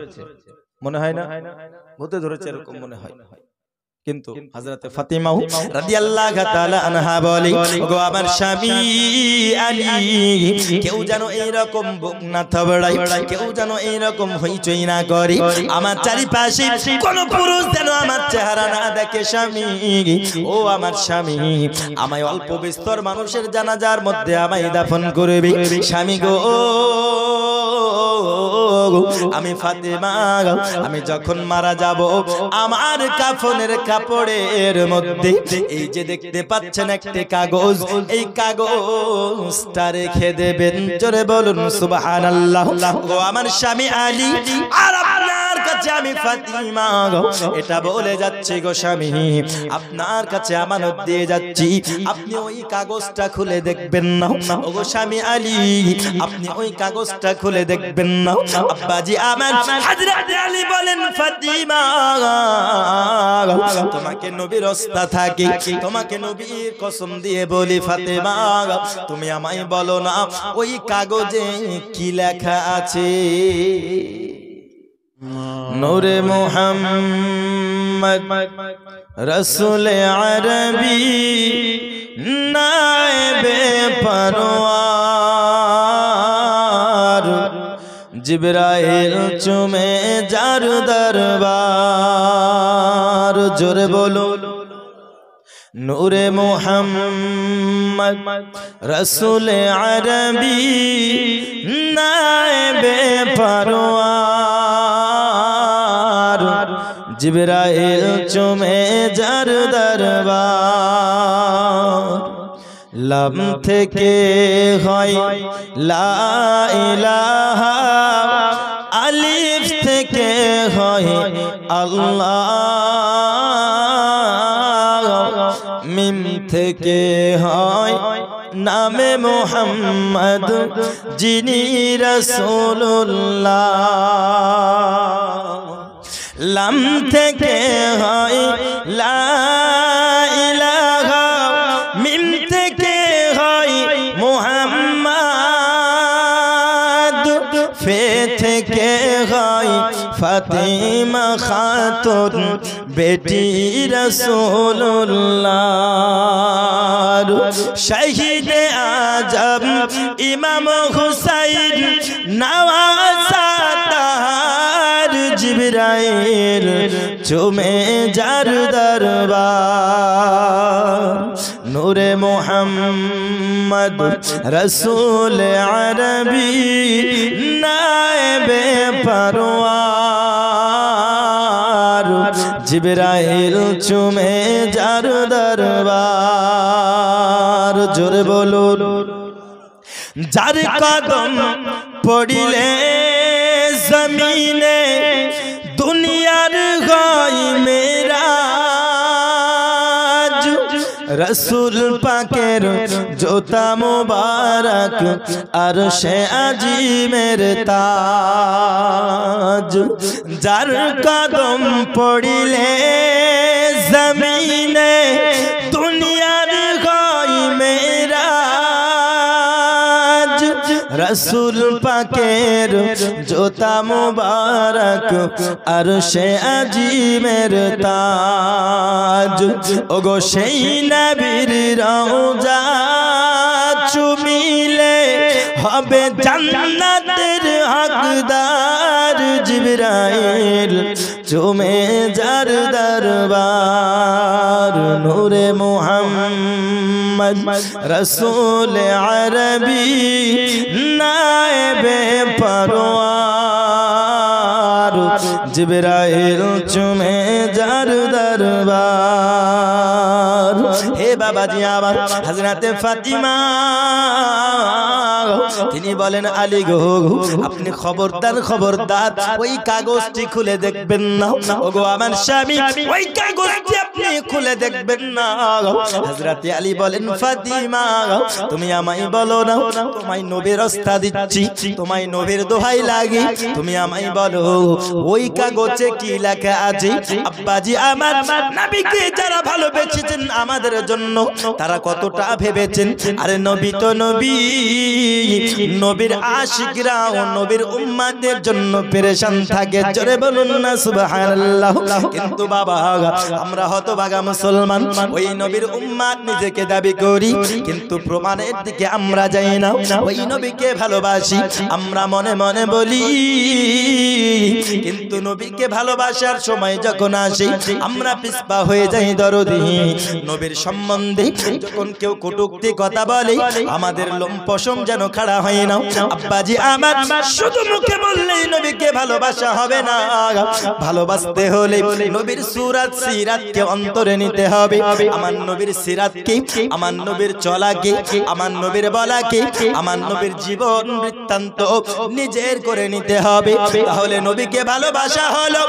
Speaker 1: মনে হয় না ভূতে ধরেছে, এরকম মনে হয়। কিন্তু হযরতে ফাতিমা রাদিয়াল্লাহু তাআলা আনহা বলে, ওগো আমার স্বামী আলী, কেউ যেন এইরকম বুক না থাবড়ায়, কেউ যেন এইরকম হইচই না করে, আমার চারিপাশে কোন পুরুষ যেন আমার চেহারা না দেখে। স্বামী, ও আমার স্বামী, আমায় অল্প বিস্তর মানুষের জানাজার মধ্যে আমায় দাফন করবে। স্বামী গো, আমি ফাতেমা, আমি যখন মারা যাব আমার কাফনের কাপড়ের মধ্যে এই যে দেখতে পাচ্ছেন একটি কাগজ, এই কাগজটা রেখে দেবেন। জোরে বলুন সুবহানাল্লাহ। ও আমার স্বামী আলী, আর আপনার কাছে আমি ফাতিমা এটা বলে যাচ্ছি গো স্বামী, আপনার কাছে আমানত দিয়ে যাচ্ছি, আপনি ওই কাগজটা খুলে দেখবেন না। ও গো স্বামী আলী, আপনি ওই কাগজটা খুলে দেখবেন না। আব্বাজি আমার হযরত আলী বলেন, ফাতিমা, তোমাকে নবীর ওস্তা থাকি, তোমাকে নবীর কসম দিয়ে বলি ফাতেমা, তুমি আমায় বলো না ওই কাগজে কি লেখা আছে? নূরে মুহাম্মদ রাসূল আরবি নায়েবে পরওয়ার, জিবরাইল চুমে যার দরবার। জোরে বলো নূরে মুহাম্মদ রাসূল আরবি নায়েবে পরওয়ার, জিবরাইল চুমে যার দরবার। লাম থেকে হয় লা ইলাহা, আলিফ থেকে হয় আল্লাহ, মিম থেকে হয় নামে মুহাম্মদ যিনি রাসূলুল্লাহ। লাম থেকে হয় লা ইলাহা, মিম থেকে হয় মুহাম্মদ, ফে থেকে হয় ফাতিমা খাতুন বেটি রাসূলুল্লাহ। শহীদ আজম ইমাম হুসাইন নওয়াজ জিবরাইল চুমে যার দরবার। নূরে মুহাম্মদ রাসূল আরবি নায়েবে পরওয়ার, জিবরাইল চুমে যার দরবার। জোরে বলুন, যার কদম পড়িলে জমিনে দুনিয়ার হয় মেরাজ, রসুল পাকের জোতা মুবারক আরশে আজিমের তাজ। যার কদম পড়িলে জমিনে দুনিয়ার হয় মেরাজ, রসুল পাকের জোতা মুবারক আরশে আজিমের তাজ। ওগো সেই নবীর রওজা চুমিলে হবে জান্নাতের হকদার, জিবরাইল চুমে যার দরবার। নূরে মুহাম্মদ রাসূল আরবি নায়েবে পরওয়ার, জিবরাইল চুমে যার দরবার। হে বাবাজি আমার হযরতে ফাতিমা তিনি বলেন আলী গো আপনি খবরদার খবরদার ওই কাগজটি খুলে দেখবেন না ওগো আমার স্বামী ওই কাগজটি আপনি খুলে দেখবেন না হযরতে আলী বলেন ফাতিমা তুমি আমায় বলো না তোমায় নবীর রাস্তা দিচ্ছি তোমায় নবীর দোহাই লাগে তুমি আমায় বলো ওই কাগজে কি লেখা আছে আব্বাজি আমার নবীকে যারা ভালোবেসেছেন আমাদের জন্য তারা কতটা ভেবেছেন আরে নবী তো নবী নবীর আশিকরা ও নবীর উম্মতের জন্য পেরেশান থাকে জোরে বলুন না সুবহানাল্লাহ কিন্তু বাবা আমরা হতভাগা মুসলমান ওই নবীর উম্মত নিজেকে দাবি করি কিন্তু প্রমাণের দিকে আমরা যাই না ওই নবীকে ভালোবাসি আমরা মনে মনে বলি কিন্তু নবীকে ভালোবাসার সময় যখন আসে আমরা পিছপা হয়ে যাই দরদি নবীর সম্বন্ধে যখন কেউ কটূক্তি কথা বলে আমাদের লোম পশম যেন খাড়া হয় না আব্বাজি আমার শুধু মুখে বললেই নবীকে ভালোবাসা হবে না ভালোবাসতে হলে নবীর সুরাত সিরাতকে অন্তরে নিতে হবে আমার নবীর সিরাতকে আমার নবীর চলাকে আমার নবীর বলাকে আমার নবীর জীবন বৃত্তান্ত নিজের করে নিতে হবে তাহলে নবীকে ভালোবাসা হলো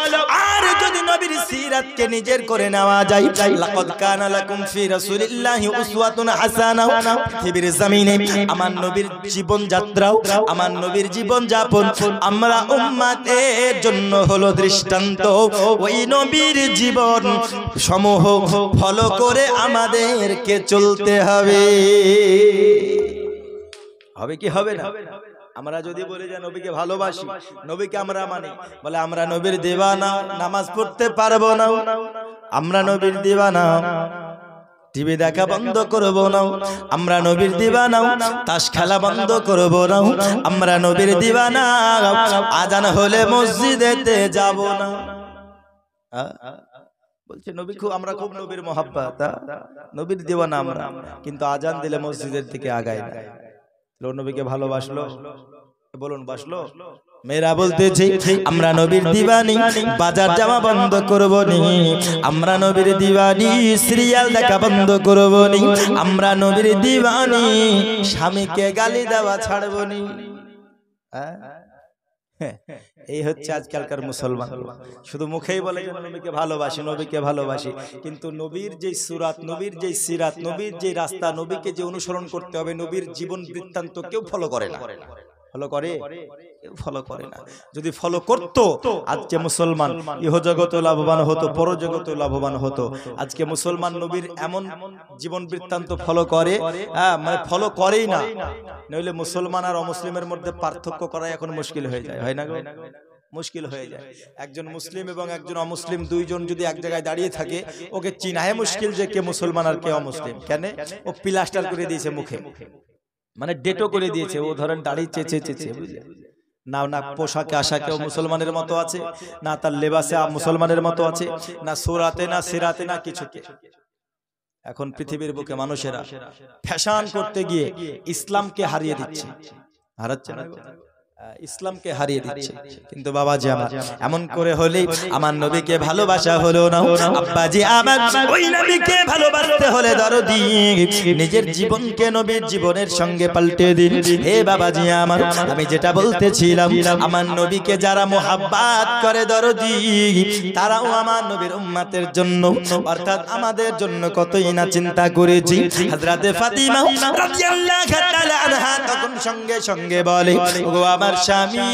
Speaker 1: আর যদি নবীর সিরাতকে নিজের করে নেওয়া যায় লাকাদ কানা লাকুম ফি রাসূলিল্লাহি উসওয়াতুন হাসানাহ পৃথিবীর জমিনে আমার নবীর জীবন যাত্রাও আমার নবীর জীবন যাপন আমরা উম্মতের জন্য হলো দৃষ্টান্ত ওই নবীর জীবন সমূহ ফলো করে আমাদেরকে চলতে হবে হবে কি হবে না আমরা যদি বলি যে নবীকে ভালোবাসি নবীকে আমরা মানি বলে আমরা নবীর দিওয়ানা নামাজ পড়তে পারবো না আমরা নবীর দিওয়ানা টিভি দেখা বন্ধ করব না আমরা নবীর দিওয়ানা তাস খেলা বন্ধ করব না আমরা নবীর দিওয়ানা আজান হলে মসজিদেতে যাব না বলছে নবী খুব আমরা খুব নবীর মোহাব্বত নবীর দিওয়ানা আমরা কিন্তু আজান দিলে মসজিদের দিকে আগায় না নবীকে ভালোবাসলো বলুন বাসলো মেয়েরা বলতেছে আমরা নবীর দিওয়ানি বাজার যাওয়া বন্ধ করব নি আমরা নবীর দিওয়ানি সিরিয়াল দেখা বন্ধ করব নি আমরা নবীর দিওয়ানি স্বামীকে গালি দেওয়া ছাড়ব নি এই হচ্ছে আজকালকার মুসলমান শুধু মুখেই বলে যে নবীকে ভালোবাসি নবীকে ভালোবাসি কিন্তু নবীর যে সুরাত নবীর যে সিরাত নবীর যে রাস্তা নবীকে যে অনুসরণ করতে হবে নবীর জীবন বৃত্তান্ত কেউ ফলো করে না ফলো করে কেউ ফলো করে না যদি ফলো করতো আজকে মুসলমান ইহজগতে লাভবান হতো পরজগতে লাভবান হতো আজকে মুসলমান নবীর এমন জীবন বৃত্তান্ত ফলো করে মানে ফলো করেই না নইলে মুসলমান আর অমুসলিমের মধ্যে পার্থক্য করা এখন মুশকিল হয়ে যায় হয় না গো মুশকিল হয়ে যায় একজন মুসলিম এবং একজন অমুসলিম দুইজন যদি এক জায়গায় দাঁড়িয়ে থাকে ওকে চিনায় মুশকিল যে কে মুসলমান আর কে অমুসলিম কেন ও প্লাস্টার করে দিয়েছে মুখে মানে ডেটো করে দিয়েছে ও ধরেন দাঁড়িয়ে চেঁচে চেঁচে বুঝলে না না পোশাকে আশাকেও মুসলমানের মতো আছে না তার লেবাসে মুসলমানের মতো আছে না সুরাতে না সিরাতে না কিছুতে এখন পৃথিবীর বুকে মানুষেরা ফ্যাশন করতে গিয়ে ইসলামকে হারিয়ে দিচ্ছে হারাচ্ছে না ইসলামকে হারিয়ে দিচ্ছে কিন্তু বাবাজি আমার এমন করে হলে আমার নবীকে ভালোবাসা হলো না আব্বাজি আমার ওই নবীকে ভালোবাসতে হলে দরদি নিজের জীবনকে নবীর জীবনের সঙ্গে পাল্টে দিন হে বাবাজি আমার আমি যেটা বলতেছিলাম আমার নবীকে যারা মুহাব্বত করে দরদি তারাও আমার নবীর উম্মতের জন্য অর্থাৎ আমাদের জন্য কতই না চিন্তা করেছি হযরতে ফাতিমা রাদিয়াল্লাহু তাআলা আনহা তখন সঙ্গে সঙ্গে বলে ওগো আমার স্বামী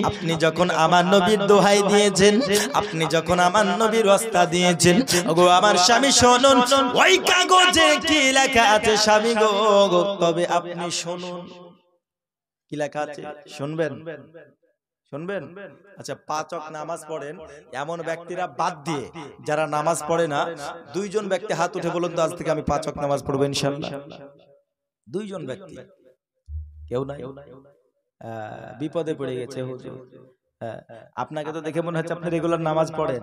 Speaker 1: আপনি যখন আমার নবীর দোহাই দিয়েছেন আপনি যখন আমার নবীর রাস্তা দিয়েছেন ওগো আমার স্বামী শুনুন ওই কাগজে কি লেখা আছে স্বামী গো তবে আপনি শুনুন কি লেখা আছে শুনবেন শুনবেন আচ্ছা 5 ওয়াক্ত নামাজ পড়েন এমন ব্যক্তিরা বাদ দিয়ে যারা নামাজ পড়ে না দুইজন ব্যক্তি হাত উঠে বলুন তো আজ থেকে আমি 5 ওয়াক্ত নামাজ পড়ব ইনশাআল্লাহ দুইজন ব্যক্তি কেউ নাই বিপদে পড়ে গেছে হুজুর আপনাকে তো দেখে মনে হচ্ছে আপনি রেগুলার নামাজ পড়েন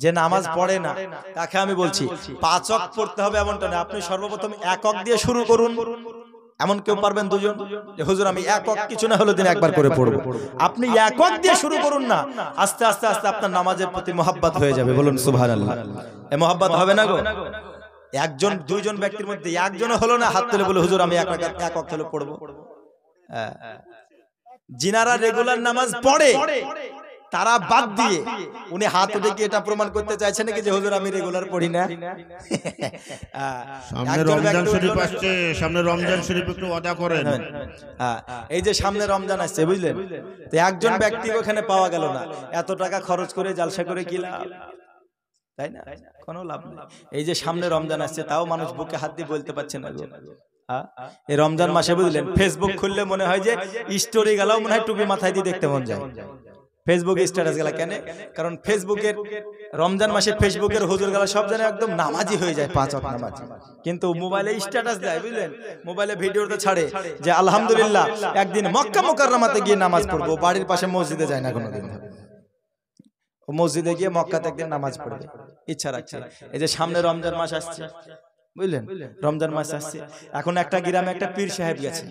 Speaker 1: যে নামাজ পড়ে না তাকে আমি বলছি 5 ওয়াক্ত পড়তে হবে এমনটা না আপনি সর্বপ্রথম 1 ওয়াক্ত দিয়ে শুরু করুন এমন কেউ পারবেন দুজন যে হুজুর আমি একক কিছু না হলো দিনে একবার করে পড়বো? আপনি একক দিয়ে শুরু করুন না, আস্তে আস্তে আস্তে আপনার নামাজের প্রতি মহব্বত হয়ে যাবে। বলুন সুবহানাল্লাহ। এই মহব্বত হবে না গো? একজন দুইজন ব্যক্তির মধ্যে একজনও হলো না হাত তুলে বলে হুজুর আমি একক হলো পড়বো। যিনারা রেগুলার নামাজ পড়ে তারা বাদ দিয়ে উনি হাত উঠে কি এটা প্রমাণ করতে চাইছেন নাকি যে হুজুর আমি রেগুলার পড়ি না?
Speaker 2: সামনে রমজান শরীফ আসছে, সামনে রমজান শরীফ একটু আদা করেন।
Speaker 1: এই যে সামনে রমজান আসছে বুঝলেন, তো একজন ব্যক্তি ওখানে পাওয়া গেল না, এত টাকা খরচ করে জালসা করে কি লাভ? তাই না, কোনো লাভ নেই। এই যে সামনে রমজান আসছে তাও মানুষ বুকে হাত দিয়ে বলতে পারছে না। এই রমজান মাসে বুঝলেন ফেসবুক খুললে মনে হয় যে স্টোরি গেলাও মনে হয় টুপি মাথায় দিয়ে দেখতে মন যায়। ফেসবুক স্ট্যাটাস গেলা কেন? কারণ ফেসবুকের রমজান মাসে ফেসবুকের হুজুর গেলা সব জানে একদম নামাজি হয়ে যায়, 5 ওয়াক্ত নামাজি, কিন্তু মোবাইলে স্ট্যাটাস দেয় বুঝলেন, মোবাইলে ভিডিওতে ছাড়ে যে আলহামদুলিল্লাহ একদিন মক্কা মুকাররমাতে গিয়ে নামাজ পড়বো, বাড়ির পাশে মসজিদে যায় না কোনোদিন, ও মসজিদে গিয়ে মক্কাতে একদিন নামাজ পড়বে ইচ্ছা রাখছে। এই যে সামনে রমজান মাস আসছে বুঝলেন, রমজান মাস আসছে, এখন একটা গ্রামে একটা পীর সাহেব গেছে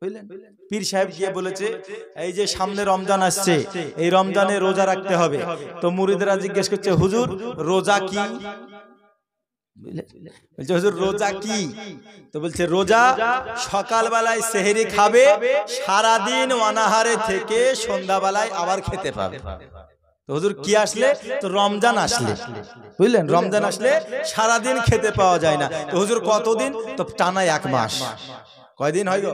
Speaker 1: বুঝলেন, পীর সাহেব গিয়ে বলেছে এই যে সামনে রমজান আসছে, এই রমজানে রোজা রাখতে হবে। তো মুরিদরা জিজ্ঞেস করছে হুজুর রোজা কি? বলছে হুজুর রোজা কি? তো বলছে রোজা সকালবেলায় সেহরি খাবে, সারাদিন অনাহারে থেকে সন্ধ্যাবেলায় আবার খেতে পাবে। তো হুজুর কি আসলে? তো রমজান আসলে বুঝলেন, রমজান আসলে সারাদিন খেতে পাওয়া যায় না। তো হুজুর কতদিন? তো টানা 1 মাস। কয়দিন হয় গো?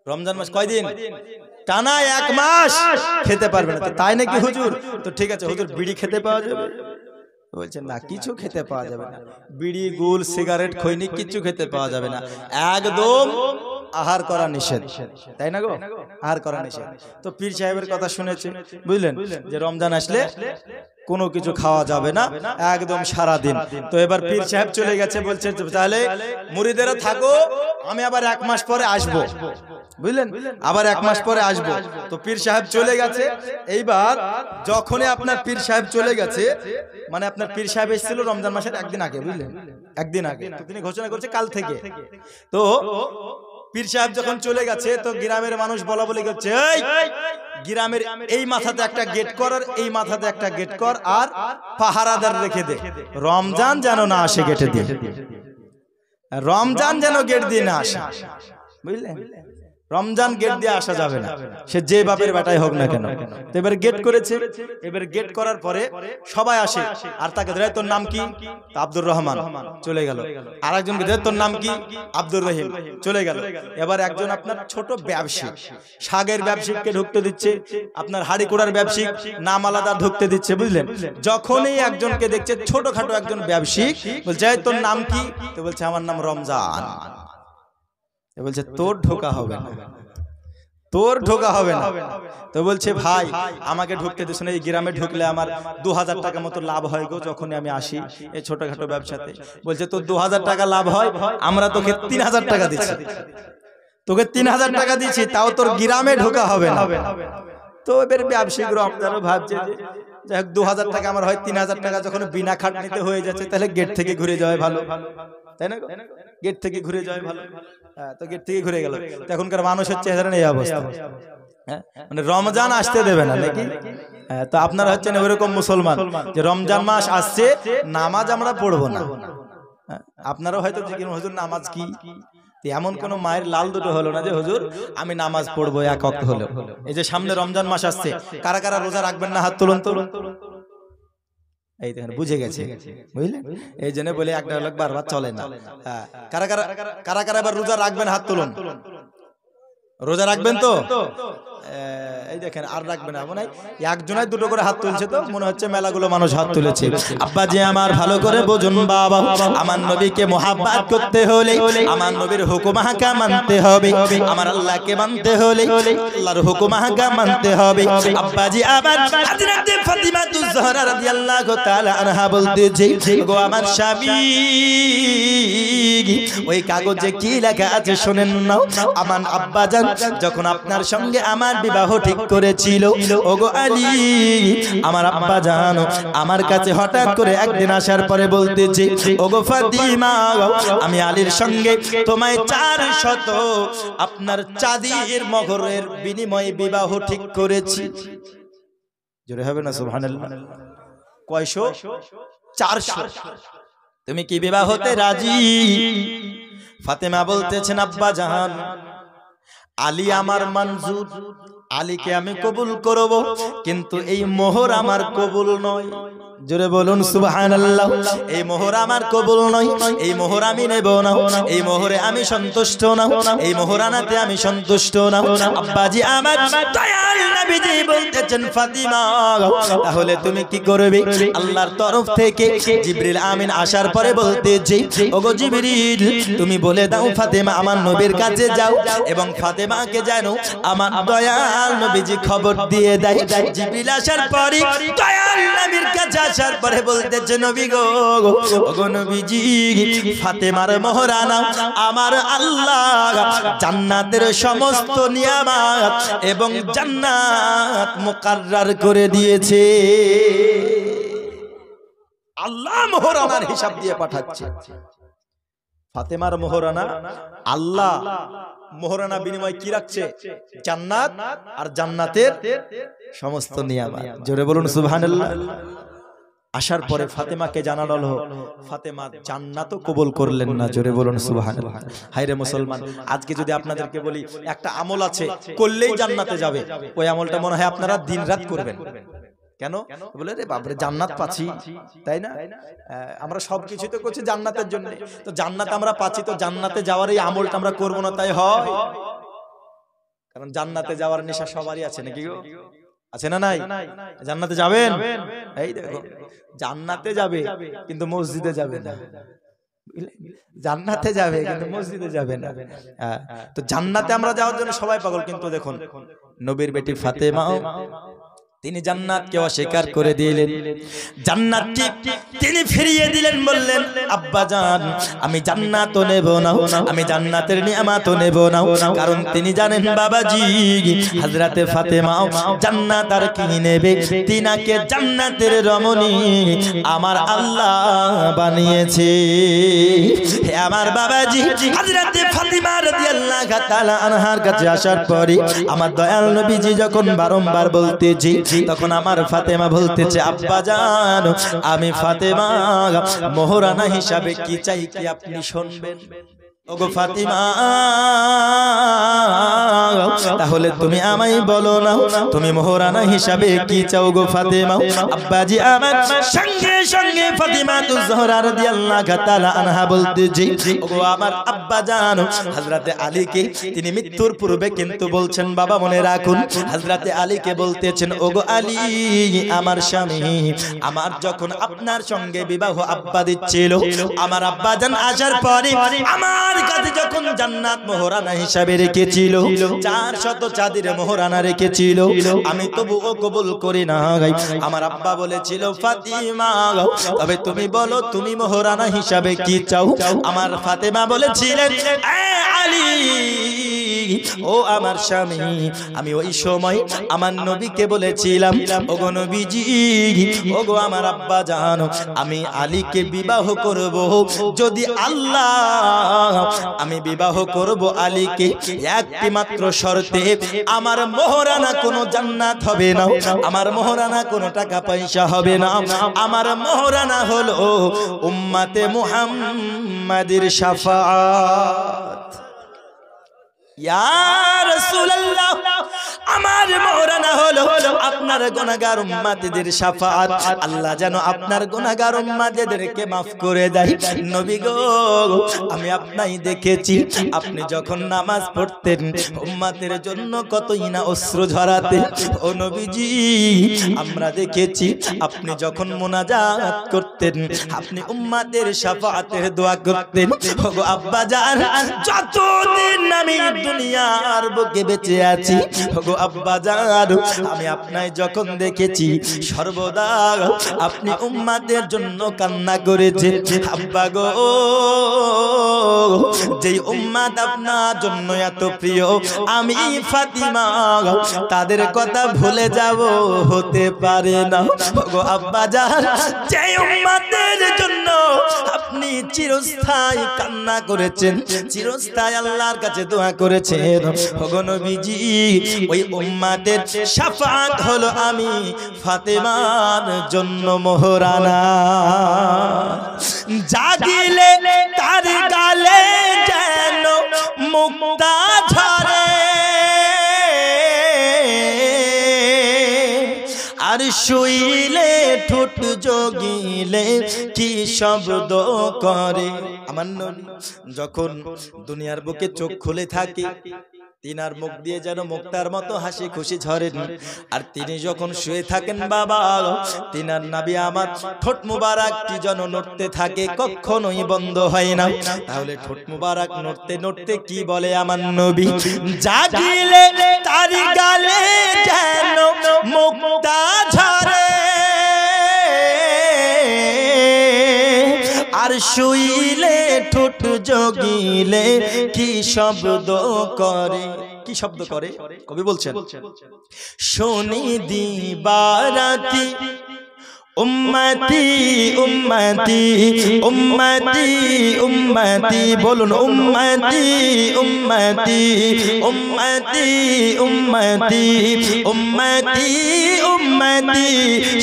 Speaker 1: রমজান মাস কয়দিন? টানা 1 মাস খেতে পারবে না। তাই নাকি হুজুর? তো ঠিক আছে হুজুর বিড়ি খেতে পাওয়া যাবে? বলছেন না, কিছু খেতে পাওয়া যাবে না, বিড়ি গুল সিগারেট খৈনি কিছু খেতে পাওয়া যাবে না, একদম আহার করা নিষেধ। তাই না গো, আহার করা নিষেধ। তো পীর সাহেবের কথা শুনেছে বুঝলেন যে রমজান আসলে কোনো কিছু খাওয়া যাবে না, একদম সারা দিন। তো এবার পীর সাহেব চলে গেছে, বলছে তাহলে মুরিদেরা থাকো, আমি আবার 1 মাস পরে আসবো বুঝলেন, আবার 1 মাস পরে আসবো। তো পীর সাহেব চলে গেছে। এইবার যখনই আপনার পীর সাহেব চলে গেছে, মানে আপনার পীর সাহেব এসেছিল রমজান মাসের একদিন আগে বুঝলেন, একদিন আগে, তো তিনি ঘোষণা করছে কাল থেকে। তো পীর সাহেব যখন চলে গেছে তো গ্রামের মানুষ বলা বলি করছে এই গ্রামের এই মাথাতে একটা গেট কর আর এই মাথাতে একটা গেট কর আর পাহারাদার রেখে দে, রমজান যেন না আসে গেটে দিয়ে, রমজান যেন গেট দিয়ে না আসে বুঝলেন, রমজান গেট দিয়ে আসা যাবে না, সে যে বাপের বেটাই হোক না কেন। তো এবার গেট করেছে, এবার গেট করার পরে সবাই আসে আর তাকে ধরে তোর নাম কি? আব্দুর রহমান, চলে গেল। আর একজনকে ধরে তোর নাম কি? আব্দুর রহিম, চলে গেল। এবার একজন আপনার ছোট ব্যবসায়ী, শাগের ব্যবসায়ীকে ঢুকতে দিচ্ছে, আপনার হাড়ি কোড়ার ব্যবসায়ী নাম আলাদা ঢুকতে দিচ্ছে বুঝলেন। যখনই একজনকে দেখছে ছোটখাটো একজন ব্যবসায়ী, বলছে তোর নাম কি? তো বলছে আমার নাম রমজান। বলছে তোর ঢোকা হবে না, তোর ঢোকা হবে না। তো বলছে ভাই আমাকে ঢুকতে দিস না, এই গ্রামে ঢুকলে আমার 2000 টাকা মতো লাভ হয় গো যখনই আমি আসি এই ছোটখাটো ব্যবসাতে। বলছে তোর 2000 টাকা লাভ হয়, আমরা তোকে 3000 টাকা দিচ্ছি, তোকে 3000 টাকা দিচ্ছি, তাও তোর গ্রামে ঢোকা হবে না। তো এবার ব্যবসায়ীগুলো আপনারও ভাবছে যে যাই হোক 2000 টাকা আমার হয়, 3000 টাকা যখন বিনা খাটনিতে হয়ে যাচ্ছে তাহলে গেট থেকে ঘুরে যাওয়া ভালো, তাই না? গেট থেকে ঘুরে যাওয়া ভালো। তো গেট থেকে ঘুরে গেল। এখনকার মানুষের চেহারা এই অবস্থা, মানে রমজান আসতে দেবে না নাকি? তো আপনারা হচ্ছেন ওইরকম মুসলমান যে রমজান মাস আসছে নামাজ আমরা পড়বো না। আপনারাও হয়তো হুজুর নামাজ কি? এমন কোন মায়ের লাল দুটো হলো না যে হুজুর আমি নামাজ পড়বো 1 ওয়াক্ত হলো। এই যে সামনে রমজান মাস আসছে, কারা কারা রোজা রাখবেন না হাত তুলুন তো। এই দেখেন বুঝে গেছে বুঝলেন, এই জন্য বলে একটা লোক বারবার চলে না। কারা কারা কারা কারা এবার রোজা রাখবেন হাত তুলুন। রোজা রাখবেন তো? এই দেখেন আর রাখবেন না, মনে হয় একজনের দুটো করে হাত তুলছে, তো মনে হচ্ছে মেলাগুলো মানুষ হাত তুলেছে। আব্বা যে আমার ভালো করে বুঝুন বাবা, আমার নবীকে মুহাব্বত করতে হলে আমার নবীর হুকুম হাকাম মানতে হবে, আমার আল্লাহকে মানতে হলে আল্লাহর হুকুম হাকাম মানতে হবে। আব্বা জি আবার হযরত ফাতিমাতুজ জোহরা রাদিয়াল্লাহু তাআলা আনহা বলতেছে, গো আমার স্বামী ওই কাগজে কি লেখা আছে শুনেন না। আমার আব্বা জান যখন আপনার সঙ্গে আমার আমার বিবাহ ঠিক করেছিল। ওগো আলী, আমার আব্বা জান আমার কাছে হঠাৎ করে একদিন আসার পরে বলতেছে, ওগো ফাতিমা, আমি আলীর সঙ্গে তোমায় 400 আপনার চাঁদির মোহরের বিনিময়ে বিবাহ ঠিক করেছি। জোরে হবে না সুবহানাল্লাহ? কয়শো? 400। তুমি কি বিবাহ হতে রাজি? ফাতেমা বলতেছেন, আব্বা জান, আলী আমার মঞ্জুর, আলীকে আমি কবুল করব, কিন্তু এই মোহর আমার কবুল নয়। জোরে বলুন সুবহানাল্লাহ। এই মোহর আমার কবুল নয়, এই মোহর আমি নেব না, এই মোহরে আমি সন্তুষ্ট না, এই মোহরানাতে আমি সন্তুষ্ট না। আব্বাজি আমার দয়াল নবীজি বলতেছেন, ফাতিমা তাহলে তুমি কি করবে? আল্লাহর তরফ থেকে জিবরিল আমিন আসার পরে বলতেছে, ওগো জিবরিল, তুমি বলে দাও ফাতেমা আমার নবীর কাছে যাও এবং ফাতেমাকে জানো আমার দয়াল নবীজি খবর দিয়ে দেয়। জিবরিল আসার পরে দয়াল নবীর কাছে আসার পরে বলতেছে, নবী গো, ওগো নবীজি, ফাতেমার মোহরানা আমার আল্লাহ জান্নাতের সমস্ত নিয়ামত এবং জান্নাত মুকাররার করে দিয়েছে। আল্লাহ মোহরানার হিসাব দিয়ে পাঠাচ্ছে। ফাতেমার মোহরানা আল্লাহ মোহরানা বিনিময় কি রাখছে? জান্নাত আর জান্নাতের সমস্ত নিয়ামত। জোরে বলুন সুবহানাল্লাহ। আসার পরে ফাতেমাকে জানানো হলো, ফাতেমা জান্নাতও কবুল করলেন না। জোরে বলুন সুবহানাল্লাহ। হায়রে মুসলমান, আজকে যদি আপনাদেরকে বলি একটা আমল আছে করলেই জান্নাতে যাবে, ওই আমলটা মনে হয় আপনারা দিনরাত করবেন। কেন? বলে রে বাপরে জান্নাত পাচ্ছি, তাই না? আমরা সবকিছু তো করছি জান্নাতের জন্য, তো জান্নাত আমরা পাচ্ছি, তো জান্নাতে যাওয়ার এই আমলটা আমরা করবো না, তাই হয়? কারণ জান্নাতে যাওয়ার নেশা সবারই আছে, নাকি গো? আছে না নাই? জান্নাতে যাবেন? এই দেখো, জান্নাতে যাবে কিন্তু মসজিদে যাবে না। জান্নাতে যাবে কিন্তু মসজিদে যাবে না। তো জান্নাতে আমরা যাওয়ার জন্য সবাই পাগল, কিন্তু দেখুন নবীর বেটি ফাতেমা তিনি জান্নাতকে অস্বীকার করে দিলেন। জান্নাতকে তিনি ফিরিয়ে দিলেন, বললেন, আব্বা জান, আমি জান্নাতও নেব না, আমি জান্নাতের নিয়ামতও নেব না। কারণ তিনি জানেন বাবাজি, হযরতে ফাতেমা জান্নাত আর কি নেবে, তিনাকে জান্নাতের রমণী আমার আল্লাহ বানিয়েছে। হে আমার বাবাজি, হযরতে ফাতিমা রাদিয়াল্লাহু তাআলা আনহার কাছে আসার পরে আমার দয়াল নবীজি যখন বারংবার বলতেছি, তখন আমার ফাতেমা বলতেছে, আব্বা জান, আমি ফাতেমা মোহরানা হিসাবে কি চাই কি আপনি শুনবেন? ওগো ফাতিমা, তাহলে তুমি আমায় বলো না, তুমি মোহরানা হিসাবে কি চাও গো ফাতেমা? আব্বাজি আমার সঙ্গে সঙ্গে ফাতিমা তুজহরা রাদিয়াল্লাহু তাআলা আনহা বলতেছে, ওগো আমার আব্বা জান, হযরতে আলীকে তিনি মৃত্যুর পূর্বে কিন্তু বলছেন, বাবা মনে রাখুন, হযরতে আলীকে বলতেছেন, ওগো আলী আমার স্বামী, আমার যখন আপনার সঙ্গে বিবাহ আব্বা দিচ্ছিল, আমার আব্বা জান আসার পরে আমার কাছে যখন জান্নাত মোহরানা হিসাবে রেখেছিল, 400 চাঁদের মোহরানা রেখেছিল, আমি তবুও কবুল করি না। আমার আব্বা বলেছিল, ফাতিমা তবে তুমি বলো তুমি মোহরানা হিসাবে কি চাও? আমার ফাতেমা বলেছিলেন, আলী ও আমার স্বামী, আমি ওই সময় আমার নবীকে বলেছিলাম, ওগো নবীজি, ওগো আমার আব্বা জানো, আমি আলীকে বিবাহ করব যদি আল্লাহ, আমি বিবাহ করব আলীকে একটি মাত্র শর্তে, আমার মোহরানা কোনো জান্নাত হবে না, আমার মোহরানা কোনো টাকা পয়সা হবে না, আমার মোহরানা হলো উম্মতে মুহাম্মাদের শাফাআত। ইয়া রাসূলুল্লাহ, আমার মোহরানা হলো আপনার গুনাহগার উম্মতদের শাফাআত। আল্লাহ যেন আপনার গুনাহগার উম্মতদেরকে maaf করে দেয়। নবী গো, আমি আপনাই দেখেছি, আপনি যখন নামাজ পড়তেন উম্মতের জন্য কতই না অশ্রু ঝরাতেন। ও নবীজি, আমরা দেখেছি আপনি যখন মুনাজাত করতেন, আপনি উম্মতের শাফাআতের দোয়া করতেন। ওগো আব্বা জান, যতদিন আমি দুনিয়ার বুকে বেঁচে আছি, ওগো আব্বাজান, আমি আপনাই যখন দেখেছি সর্বদা আপনি উম্মাদের জন্য কান্না করেছেন। আব্বা গো, যেই উম্মাদ আপনার জন্য এত প্রিয়, আমি ফাতিমা তাদের কথা ভুলে যাব হতে পারে না গো আব্বাজান। যেই উম্মাদের জন্য আপনি চিরস্থায়ী কান্না করেছেন, চিরস্থায়ী আল্লাহর কাছে দোয়া করেছেন, ওগো নবীজি ওই উম্মাদের শাফাত হলো আমি ফাতেমার জন্য মোহরানা। জাগিলে তার গালে যেন মুক্তা ঝরে, আর শুইলে ঠোঁট জগিলে কি শব্দ করে। আমার নবী যখন দুনিয়ার বুকে চোখ খুলে থাকে, তিনার মুখ দিয়ে যেন মুক্তার মতো হাসি খুশি ঝরেন, আর তিনি যখন শুয়ে থাকেন বাবা, তিনার নাভি আমার ঠোঁট মুবারকটি যেন নড়তে থাকে, কখনোই বন্ধ হয় না। তাহলে ঠোঁট মুবারক নড়তে নড়তে কি বলে আমার নবী? জাগিলে তার গালে যেন মুক্তা ঝরে, আর শুইলে ঠোঁট জগিলে কি শব্দ করে। কি শব্দ করে কবি বলছেন, শুনি দিবারাতি উম্মতি উম্মতি উম্মতি উম্মতি, বলুন উম্মতি উম্মতি উম্মতি উম্মতি উম্মতি উম্মতি,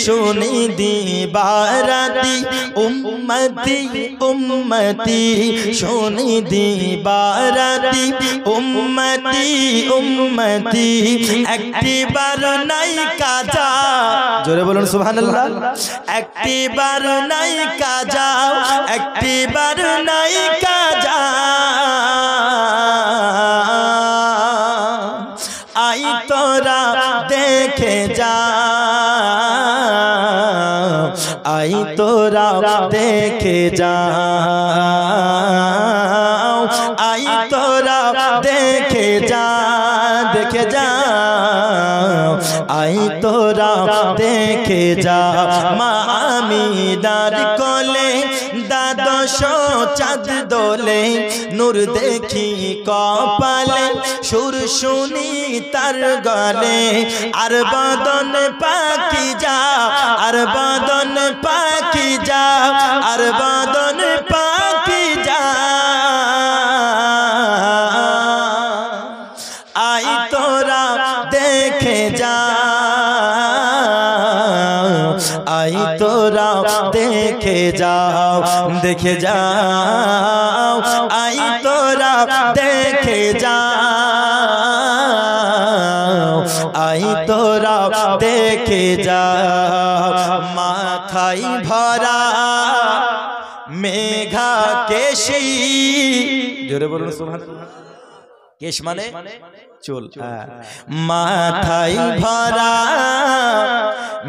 Speaker 1: শুনি দিবারাতি উম্মতি উম্মতি, শুনি দিবারাতি উম্মতি উম্মতি, একটিবার নাই কাজা, জোরে বলুন সুবহানাল্লাহ। একটিবার নাই কাজা, একটিবার নাই কাজা, আই তোরা দেখে যা, আই তোরা দেখে যা, আই তোরা দেখে যা, দেখে যা, আই তোরা দেখে যা। মা আমিনার কোলে দ্বাদশ চাঁদ দোলে, নূর দেখি কপালে, সুর শুনি তার গলে, আর বদন পাকি যা, আর বদন পাকি যা, আর বদন পাকি যা, আই তোরা দেখে যা, আই তোরা দেখে যাও, দেখে যাও, আই তোরা দেখে যাও, আই তোরা দেখে যাও। মাথায় ভরা মেঘা কেশি, জোরে বলুন সুবহানাল্লাহ। কেশ মানে চুল, মাথায় ভরা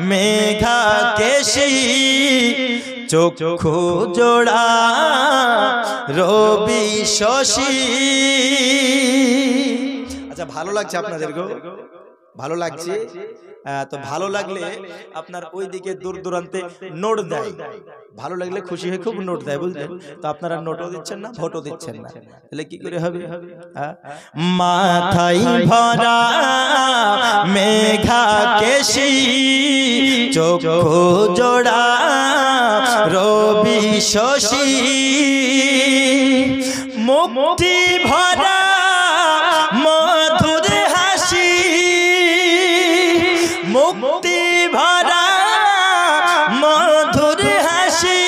Speaker 1: মেঘা কেশি, চক্ষু জোড়া রবি শশী। আচ্ছা, ভালো লাগছে আপনাদের গো? ভালো লাগছে? তো ভালো লাগলে আপনার ওই দিকে দূর দূরান্তে নোট দেয়, ভালো লাগলে খুশি হয়ে খুব নোট দেয়, বুঝলেন? তো আপনারা নোটও দিচ্ছেন না, ভোটও দিচ্ছেন না, তাহলে কি করে হবে? মাথায় ভরা মেঘা কেশি, চক্ষু জোড়া রবি শশী, মুক্তি ভরা মধুর হাসি, মুক্তি ভরা মধুর হাসি,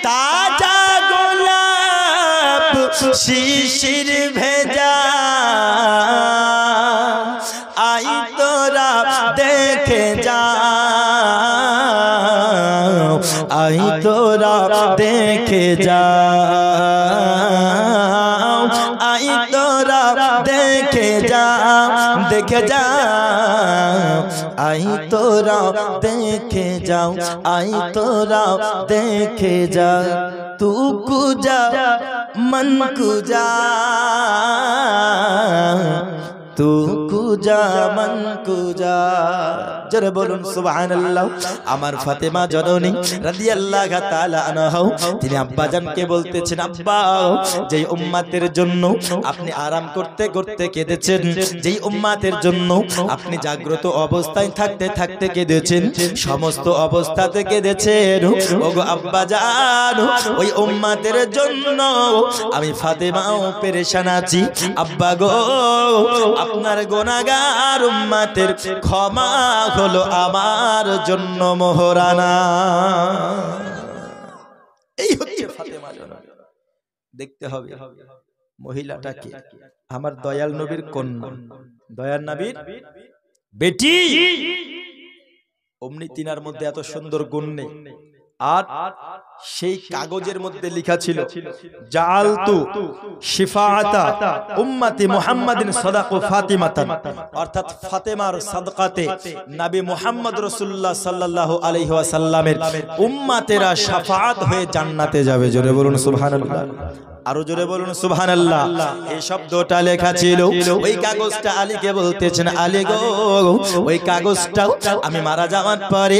Speaker 1: তাজা গোলাপ শিশির ভেজা, আই তোরা দেখে যা, আই তোরা দেখে যা, আই তোরা দেখে যা, দেখে যা, আই তোরা দেখে যাও, আই তোরা দেখে যা। তু কুজা মন কুজা, তু কুজা জামান কুজা, জোরে বলুন সুবহানাল্লাহ। আমার ফাতেমা জননী রাদিয়াল্লাহু তাআলা আনহা তিনি আব্বাজানকে বলতেছেন, আব্বা যেই উম্মতের জন্য আপনি আরাম করতে করতে কেঁদেছেন, যেই উম্মতের জন্য আপনি জাগ্রত অবস্থায় থাকতে থাকতে কেঁদেছেন, সমস্ত অবস্থাতে কেঁদেছেন, ওগো আব্বাজান ওই উম্মতের জন্য আমি ফাতেমাও পেরেশান আছি। আব্বা গো আপনার গুনাহগার উম্মতের ক্ষমা হলো আমার জন্য মোহরানা। এই হচ্ছে ফাতেমা জননী। দেখতে হবে মহিলাটাকে আমার দয়াল নবীর কন্যা, দয়াল নবীর বেটি, অমনি তিনার মধ্যে এত সুন্দর গুণ নেই। আর সেই কাগজের মধ্যে লেখা ছিল জাআলতু শিফাআতা উম্মতি মুহাম্মাদিন সাদাকু ফাতিমাতান, অর্থাৎ ফাতেমার সাদকাতে নবী মুহাম্মদ রাসূলুল্লাহ সাল্লাল্লাহু আলাইহি ওয়াসাল্লামের উম্মতেরা শাফাআত হয়ে জান্নাতে যাবে। জোরে বলুন সুবহানাল্লাহ, আরো জোরে বলুন সুবহানাল্লাহ। এই শব্দটা লেখা ছিল, ওই কাগজটা আলীকে বলতেছেন, আলী গো ওই কাগজটাও আমি মারা যাওয়ার পরে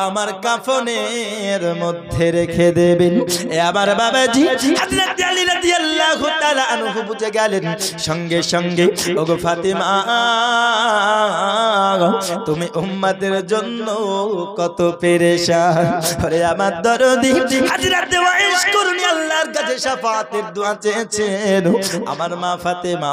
Speaker 1: আমার কাফনের মধ্যে রেখে দেবেন। এ আমার বাবাজি হযরত আলী রাদিয়াল্লাহু তাআলা আনহু বুঝে গেলেন, সঙ্গে সঙ্গে ওগো ফাতেমা তুমি উম্মতের জন্য কত পেরেশান। আরে আমার দরদি হযরত ওয়াইস করুনি আল্লাহর কাছে শাফাআতের দোয়া চেয়েছেন। আমার মা ফাতেমা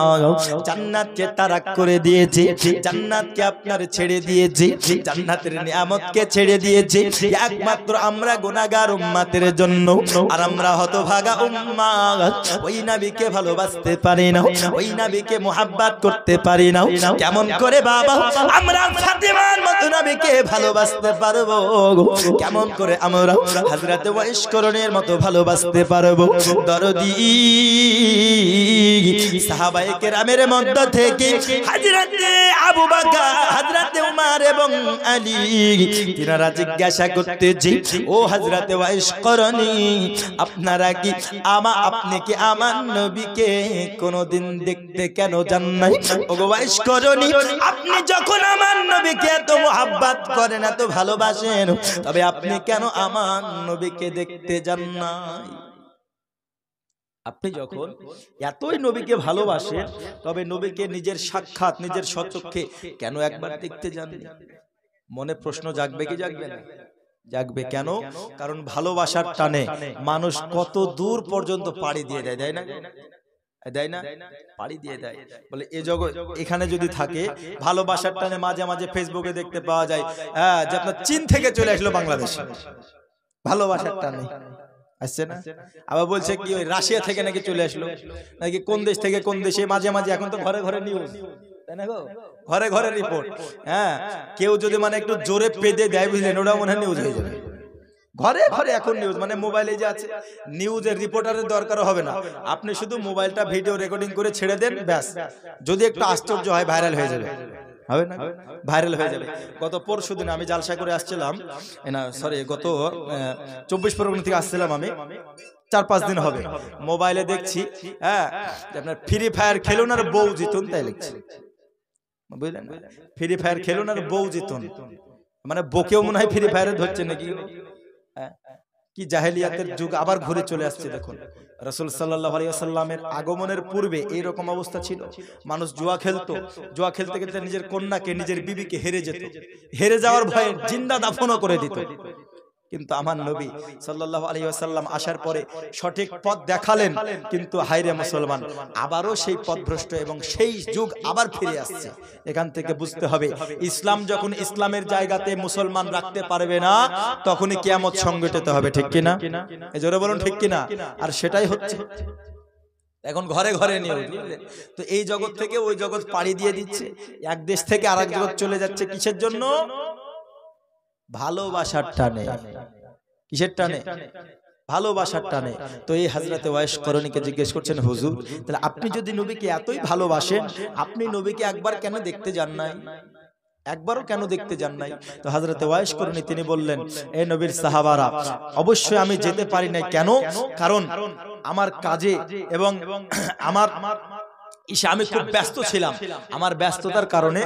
Speaker 1: জান্নাতকে তারাক করে দিয়েছে, জান্নাতকে আপনার ছেড়ে দিয়েছে, জান্নাতের নিয়ামতকে ছেড়ে দিয়েছে একমাত্র আমরা গুনাহগার উম্মতের জন্য। আর আমরা হতভাগা উম্মত ওই নবীকে ভালোবাসতে পারি না, ওই নবীকে মুহাব্বত করতে পারি না। কেমন করে বাবা আমরা ফাতেমার মতো নবীকে ভালোবাসতে পারবো? কেমন করে আমরা হযরত ওয়াইস করণের মতো ভালোবাসতে পারবো? দরদি সাহাবায়ে কেরামের মধ্য থেকে হযরতে আবু বকর, হযরতে উমর এবং আলী তিনারা জিজ্ঞাসা করতেছে, ও হযরতে ওয়াইস করণী আপনারা কি আপনি কি আমার নবীকে কোনদিন দেখতে কেন যান নাই? ওগো ওয়াইস করণী আপনি যখন আমার নবীকে এত মুহাব্বত করেন, এত ভালোবাসেন, তবে আপনি কেন আমার নবীকে দেখতে যান নাই? আপনি যখন এতই নবীকে ভালোবাসেন, তবে নবীকে নিজের সাক্ষাৎ নিজের স্বচক্ষে কেন একবার দেখতে যাননি? মনে প্রশ্ন জাগবে কি জাগবে না? জাগবে। কেন? কারণ ভালোবাসার টানে মানুষ কত দূর পর্যন্ত পাড়ি দিয়ে দেয়, দেয় না? দেয় না? পাড়ি দিয়ে দেয়। বলে এ জগৎ এখানে যদি থাকে, ভালোবাসার টানে মাঝে মাঝে ফেসবুকে দেখতে পাওয়া যায় যে আপনার চীন থেকে চলে আসলো বাংলাদেশ, ভালোবাসার টানে আসছে না? আবার বলছে কি ওই রাশিয়া থেকে নাকি চলে আসলো, নাকি কোন দেশ থেকে কোন দেশে, মাঝে মাঝে এখন তো ঘরে ঘরে নিউজ, তাই না গো? ঘরে ঘরে রিপোর্ট। হ্যাঁ, কেউ যদি মানে একটু জোরে পেদে দেয়, বুঝলেন, ওটা মনে হয় নিউজ হয়ে যাবে। ঘরে ঘরে এখন নিউজ, মানে মোবাইলে যে আছে, নিউজের রিপোর্টারের দরকার হবে না, আপনি শুধু মোবাইলটা ভিডিও রেকর্ডিং করে ছেড়ে দেন, ব্যাস। যদি একটু আশ্চর্য হয় ভাইরাল হয়ে যাবে, হবে না? ভাইরাল হয়ে যাবে। গত পরশুদিন আমি জালসা করে আসছিলাম, গত 24 পরগনা থেকে আসছিলাম আমি, 4-5 দিন হবে। মোবাইলে দেখছি হ্যাঁ আপনার ফ্রি ফায়ার খেলুন আর বউ জিতুন, তাই লিখছে, বুঝলেন? ফ্রি ফায়ার খেলুন আর বউ জিতুন, মানে বকেও মনে হয় ফ্রি ফায়ারে ধরছে নাকি। কি জাহেলিয়াতের যুগ আবার ঘুরে চলে আসছে। দেখুন রাসূল সাল্লাল্লাহু আলাইহি ওয়াসাল্লামের আগমনের পূর্বে এই রকম অবস্থা ছিল। মানুষ জুয়া খেলতো, জুয়া খেলতে খেলতে নিজের কন্যাকে, নিজের বিবিকে হেরে যেত, হেরে যাওয়ার ভয়ে জিন্দা দাফনও করে দিত। কিন্তু আমার নবী সাল্লাল্লাহু আলাইহি ওয়াসাল্লাম আসার পরে সঠিক পথ দেখালেন, কিন্তু হায়রে মুসলমান, আবারও সেই পথভ্রষ্ট এবং সেই যুগ আবার ফিরে আসছে। এখান থেকে বুঝতে হবে, ইসলাম যখন ইসলামের জায়গাতে মুসলমান রাখতে পারবে না, তখনই কিয়ামত সংঘটিত হবে। ঠিক কিনা? এই জোরে বলুন ঠিক কিনা? আর সেটাই হচ্ছে এখন ঘরে ঘরে নিউজ। তো এই জগৎ থেকে ওই জগৎ পাড়ি দিয়ে দিচ্ছে, এক দেশ থেকে আরেক জগৎ চলে যাচ্ছে। কিসের জন্য? ভালোবাসার টানে। কিসের টানে? ভালোবাসার টানে। তো এই হযরতে ওয়াইস করণীকে জিজ্ঞেস করছেন, হুজুর তাহলে আপনি যদি নবীকে এতই ভালোবাসেন, আপনি নবীকে একবার কেন দেখতে যান নাই? একবারও কেন দেখতে যান নাই? তো হযরতে ওয়াইস করণী তিনি বললেন, এই নবীর সাহাবারা, অবশ্যই আমি যেতে পারি নাই। কেন? কারণ আমার কাজে এবং আমার ইসে আমি খুব ব্যস্ত ছিলাম, আমার ব্যস্ততার কারণে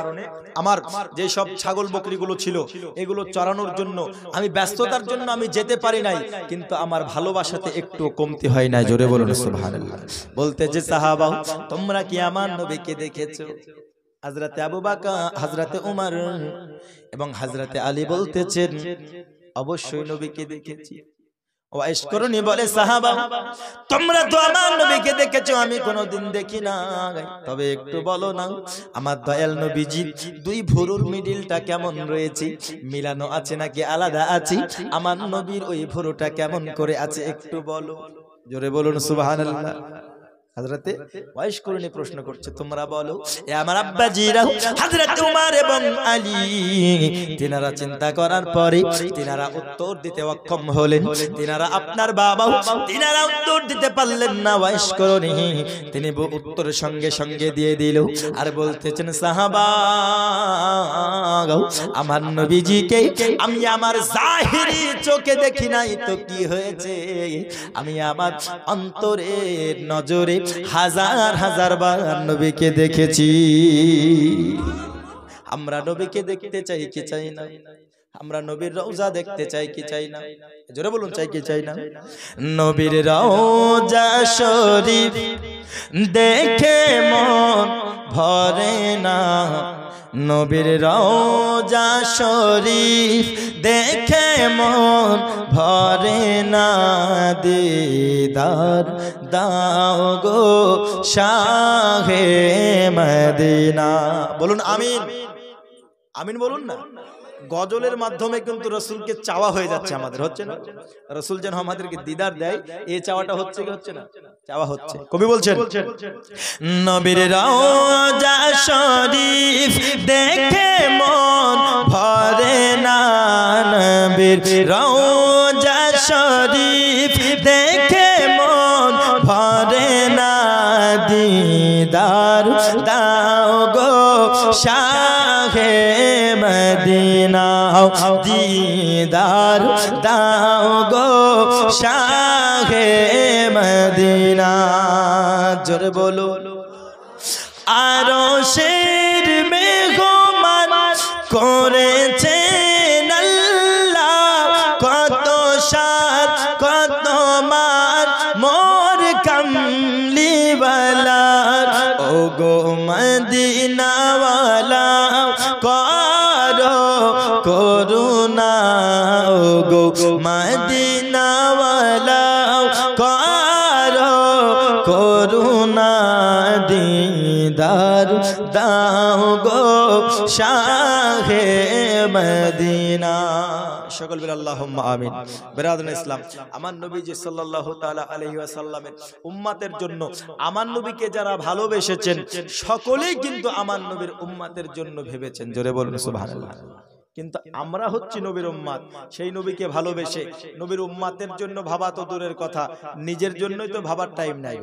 Speaker 1: আমার যে সব ছাগল বকরিগুলো ছিল এগুলো চড়ানোর জন্য আমি ব্যস্ততার জন্য আমি যেতে পারি নাই, কিন্তু আমার ভালোবাসাতে একটু কমতি হয় নাই। জোরে বলুন সুবহানাল্লাহ। বলতে যে সাহাবা তোমরা কি আমার নবীকে দেখেছো? হযরতে আবু বকর, হযরতে উমর এবং হযরতে আলী বলতেছেন অবশ্যই নবীকে দেখেছি। ওয়াইস করুনি বলে সাহাবা তোমরা তো আমার নবীকে দেখেছো, আমি কোনোদিন দেখি না, তবে একটু বলো না আমার দয়াল নবীজি দুই ভুরুর মিডিলটা কেমন রয়েছে, মিলানো আছে নাকি আলাদা আছে? আমার নবীর ওই ভুরুটা কেমন করে আছে একটু বলো। জোরে বলুন সুবহানাল্লাহ। হযরতে ওয়াইস করুনি প্রশ্ন করছে তোমরা বলো। এ আমার আব্বাজিরা হযরত উমর এবং আলী তিনারা চিন্তা করার পরে তিনারা উত্তর দিতে অক্ষম হলেন। তিনারা আপনার বাবা তিনারা উত্তর দিতে পারলেন না। ওয়াইস করুনি তিনি উত্তরের সঙ্গে সঙ্গে দিয়ে দিল আর বলতেছেন সাহাবা আমার নবীজিকে আমি আমার জাহিরি চোখে দেখি নাই তো কি হয়েছে, আমি আমার অন্তরের নজরে হাজার হাজার বার নবীকে দেখেছি। আমরা নবীকে দেখতে চাই কি চাই না? আমরা নবীর রওজা দেখতে চাই কি চাই না? জোরে বলুন চাই কি চাই না? নবীর রওজা শরীফ দেখে মন ভরে না, নবীর রওজা শরীফ দেখে মন ভরে না, দিদার দাও গো শাহে মদিনা। বলুন আমিন, আমিন বলুন না। গজলের মাধ্যমে কিন্তু রসুলকে চাওয়া হয়ে যাচ্ছে আমাদের, হচ্ছে না? রসুল যেন আমাদেরকে দিদার দেয় এই চাওয়াটা হচ্ছে কি হচ্ছে না? চাওয়া হচ্ছে। কবি বলছেন নবীর রওজা শরীফ দেখে মন ভরে না, নবীর রওজা শরীফ দেখে মন ভরে না, দিদার দাও গো শাহে মদিনা, দিদার দাও গো শাহে মদিনা। জোরে বলো আরশের মেহমান করেছেন আল্লাহ, কত সাত কত মান মোর কামলিওয়ালা, ও গো মদিনাওয়ালা করো করুণা, ও গো মদিনাওয়ালা করো করুণা, দিদার দাও গো শাহে মদিনা। সকল বলে আল্লাহুম্মা আমিন। বিরাদরান ইসলাম, আমার নবীজি সাল্লাল্লাহু তাআলা আলাইহি ওয়াসাল্লামের উম্মতের জন্য আমার নবীকে যারা ভালোবেসেছেন সকলেই কিন্তু আমার নবীর উম্মতের জন্য ভেবেছেন। জোরে বলুন সুবহানাল্লাহ। কিন্তু আমরা হচ্ছি নবীর উম্মত, সেই নবীকে ভালোবেসে নবীর উম্মতের জন্য ভাবা তো দূরের কথা, নিজের জন্যই তো ভাবার টাইম নাই।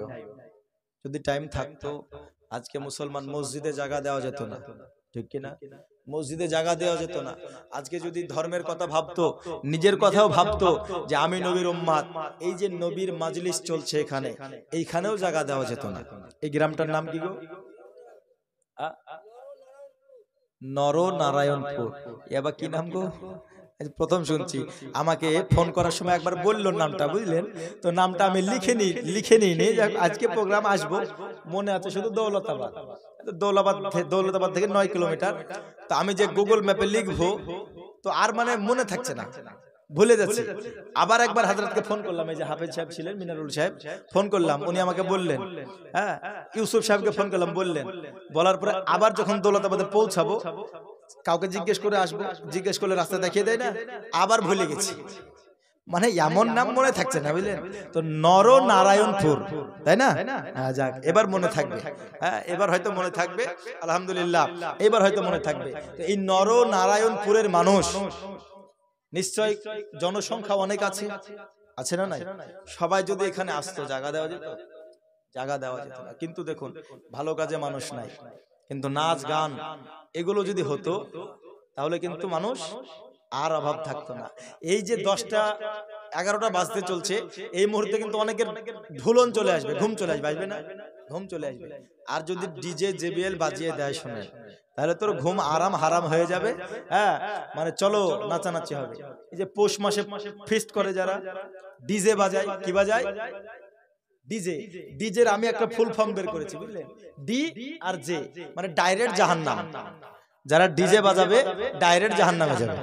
Speaker 1: যদি টাইম থাকতো আজকে মুসলমান মসজিদে জায়গা দেওয়া যেত না, ঠিক কিনা? মসজিদে জায়গা দেওয়া যেত না। আজকে যদি ধর্মের কথা ভাবতো, নিজের কথাও ভাবতো যে আমি নবীর উম্মত, এই যে নবীর মাজলিস চলছে এখানে, এইখানেও জায়গা দেওয়া যেত না। এই গ্রামটার নাম কি গো? নরনারায়ণপুর। এবার কি নাম গো? প্রথম শুনছি। আমাকে ফোন করার সময় একবার বললো নামটা, বুঝলেন তো? নামটা আমি লিখে নিই। আজকে প্রোগ্রাম আসবো মনে আছে শুধু দৌলতাবাদ। দৌলতাবাদ থেকে 9 কিলোমিটার। তো আমি যে গুগল ম্যাপে লিখবো তো আর মানে মনে থাকছে না, ভুলে যাচ্ছি। আবার একবার হযরতকে ফোন করলাম, এই যে হাফেজ সাহেব ছিলেন, মিনারুল সাহেব, ফোন করলাম, উনি আমাকে বললেন, হ্যাঁ ইউসুফ সাহেবকে ফোন করলাম, বলার পরে আবার যখন দৌলতাবাদে পৌঁছাবো কাউকে জিজ্ঞেস করে আসবো, জিজ্ঞেস করলে রাস্তা দেখিয়ে দেয় না, আবার ভুলে গেছি। মানে এমন নাম মনে থাকছে না, বুঝলেন তো? নরনারায়ণপুর, তাই না? যাক, এবার মনে থাকবে। হ্যাঁ, এবার হয়তো মনে থাকবে, আলহামদুলিল্লাহ, এবার হয়তো মনে থাকবে। তো এই নরনারায়ণপুরের মানুষ নিশ্চয় জনসংখ্যা অনেক আছে না নাই? সবাই যদি এখানে আসতো জায়গা দেওয়া যেত? জায়গা দেওয়া যেত না। কিন্তু দেখুন ভালো কাজে মানুষ নাই, কিন্তু নাচ গান এগুলো যদি হতো তাহলে কিন্তু মানুষ আর অভাব থাকতো না। এই যে 10টা 11টা বাজতে চলছে, এই মুহূর্তে কিন্তু অনেকের ভুলন চলে আসবে, ঘুম চলে আসবে, আসবে না? ঘুম চলে আসবে। আর যদি ডিজে জেবিএল বাজিয়ে দেয় শোনে, তাহলে তোর ঘুম আরাম হারাম হয়ে যাবে। হ্যাঁ, মানে চলো নাচানাচি হবে। এই যে পৌষ মাসে ফিস্ট করে যারা, ডিজে বাজায়, কি বাজায়? ডিজে। ডিজের আমি একটা ফুল ফর্ম বের করেছি, বুঝলেন? ডি আর জে মানে ডাইরেক্ট জাহান্নাম। যারা ডিজে বাজাবে ডাইরেক্ট জাহান্নামে যাবে,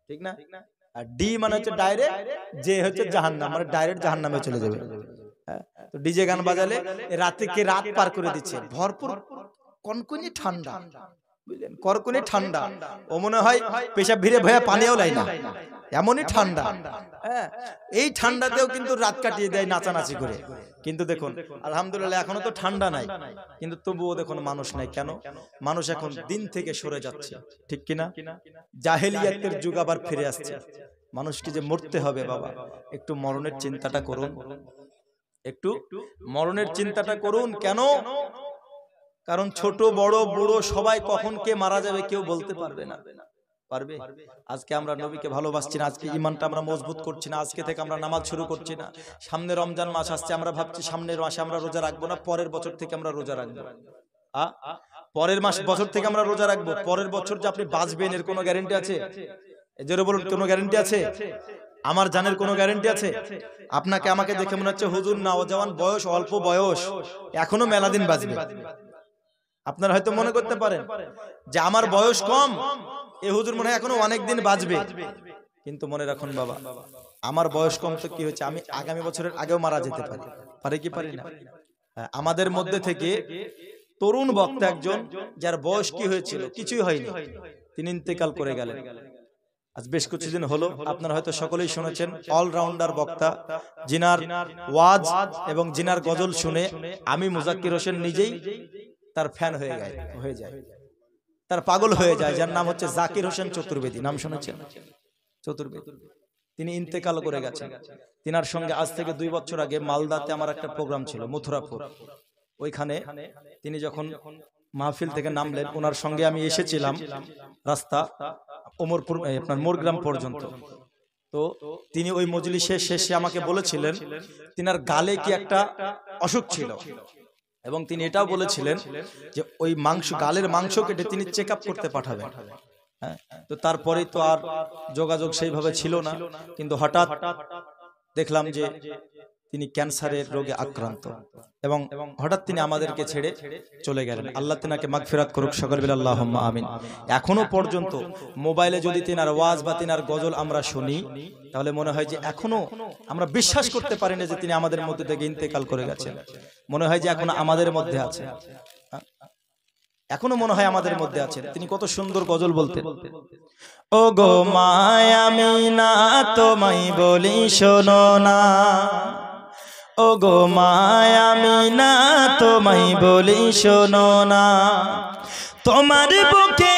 Speaker 1: ঠিক না? আর ডি মানে হচ্ছে ডাইরেক্ট, জে হচ্ছে জাহান্নাম, মানে ডাইরেক্ট জাহান্নামে চলে যাবে। তো ডিজে গান বাজালে রাতে রাত পার করে দিচ্ছে। ভরপুর কনকনি ঠান্ডা, বুঝলেন? করকনি ঠান্ডা, ও মনে হয় পেশাব ভিড়ে ভয়া পানিও লাই না, এমনই ঠান্ডা। হ্যাঁ, এই ঠান্ডাতেও কিন্তু রাত কাটিয়ে দেয় নাচানাচি করে। কিন্তু দেখুন আলহামদুলিল্লাহ এখনো তো ঠান্ডা নাই, কিন্তু তবুও দেখুন মানুষ নাই। কেন? মানুষ এখন দিন থেকে সরে যাচ্ছে, ঠিক কিনা? জাহেলিয়াতের যুগ আবার ফিরে আসছে। মানুষকে যে মরতে হবে বাবা, একটু মরণের চিন্তাটা করুন, একটু মরণের চিন্তাটা করুন। কেন? কারণ ছোট বড় বুড়ো সবাই কখন কে মারা যাবে কেউ বলতে পারবে না। পারবে? আজকে আমরা নবীকে ভালোবাসছি না, আজকে ঈমানটা আমরা মজবুত করছি না, আজকে থেকে আমরা নামাজ শুরু করছি না। সামনে রমজান মাস আসছে, আমরা ভাবছি সামনের মাসে আমরা রোজা রাখবো না, পরের বছর থেকে আমরা রোজা রাখবো। পরের বছর থেকে আমরা রোজা রাখবো। পরের বছর যে আপনি বাঁচবেন এর কোনো গ্যারান্টি আছে? এজন্য বলুন, কোনো গ্যারান্টি আছে? আমার জানের কোনো গ্যারান্টি আছে? আপনাকে আমাকে দেখে মনে হচ্ছে হুজুর নওজওয়ান বয়স, অল্প বয়স, এখনো মেলা দিন বাঁচবে। আপনারা হয়তো মনে করতে পারেন যে আমার বয়স কম, এ হুজুর মনে হয় এখনো অনেক দিন বাঁচবে। কিন্তু মনে রাখুন বাবা, আমার বয়স কম তো কি হচ্ছে, আমি আগামী বছরের আগেও মারা যেতে পারি। পারে কি পারি না? আমাদের মধ্যে থেকে তরুণ বক্তা একজন, যার বয়স কি হয়েছিল, কিছুই হয়নি, তিনি ইন্তেকাল করে গেলেন। আজ বেশ কিছুদিন হলো, আপনারা হয়তো সকলেই শুনেছেন, অলরাউন্ডার বক্তা, জিনার ওয়াজ এবং জিনার গজল শুনে আমি মুজাক্কির হোসেন নিজেই তার ফ্যান হয়ে যায়, তার পাগল হয়ে যায়, যার নাম হচ্ছে জাকির হোসেন চতুর্বেদী। নাম শুনেছেন? চতুর্বেদী। তিনি ইন্তেকাল করে গেছেন। তিনার সঙ্গে আজ থেকে 2 বছর আগে মালদাতে আমার একটা প্রোগ্রাম ছিল, মথুরাপুর। ওইখানে তিনি যখন মাহফিল থেকে নামলেন, ওনার সঙ্গে আমি এসেছিলাম রাস্তা ওমরপুর, আপনার মোরগ্রাম পর্যন্ত। তো তিনি ওই মজলিসের শেষে আমাকে বলেছিলেন তিনার গালে কি একটা অসুখ ছিল, এবং তিনি এটাও বলেছিলেন যে ওই মাংস, গালের মাংস কেটে তিনি চেক আপ করতে পাঠাবেন। তো তারপরে তো আর যোগাযোগ সেইভাবে ছিল না, কিন্তু হঠাৎ দেখলাম যে তিনি ক্যান্সারের রোগে আক্রান্ত, এবং হঠাৎ তিনি আমাদেরকে ছেড়ে চলে গেলেন। আল্লাহ তিনাকে মাগফিরাত করুক, সকল বলে আল্লাহুম্মা আমিন। এখনো পর্যন্ত মোবাইলে যদি তিনার ওয়াজ বা তিনার গজল আমরা শুনি, তাহলে মনে হয় যে এখনো আমরা বিশ্বাস করতে পারি না যে তিনি আমাদের মধ্যে থেকে ইন্তেকাল করে গেছেন। মনে হয় যে এখনো আমাদের মধ্যে আছে, এখনো মনে হয় আমাদের মধ্যে আছেন। তিনি কত সুন্দর গজল বলতেন। ও গো মায়ামিনা তোমায় বলি শোনো না, ও গো মায়ামিনা তোমায় বলি শোনো না, তোমার বুকে,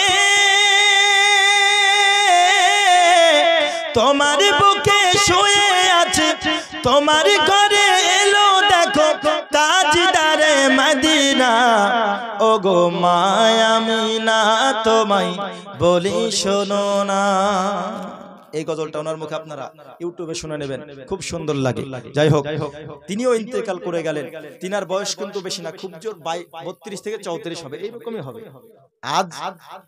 Speaker 1: তোমার বুকে শুয়ে আছে, তোমার ঘরে এলো দেখো তাজদারে মদিনা, ও গো মায়ামিনা তোমায় বলি শোনো না। এই গজলটা ওনার মুখে আপনারা ইউটিউবে শুনে নেবেন, খুব সুন্দর লাগে। যাই হোক, তিনিও ইন্তেকাল করে গেলেন। তিনার বয়স কিন্তু বেশি না, খুব জোর 32 থেকে 34 হবে, এইরকমই হবে। আজ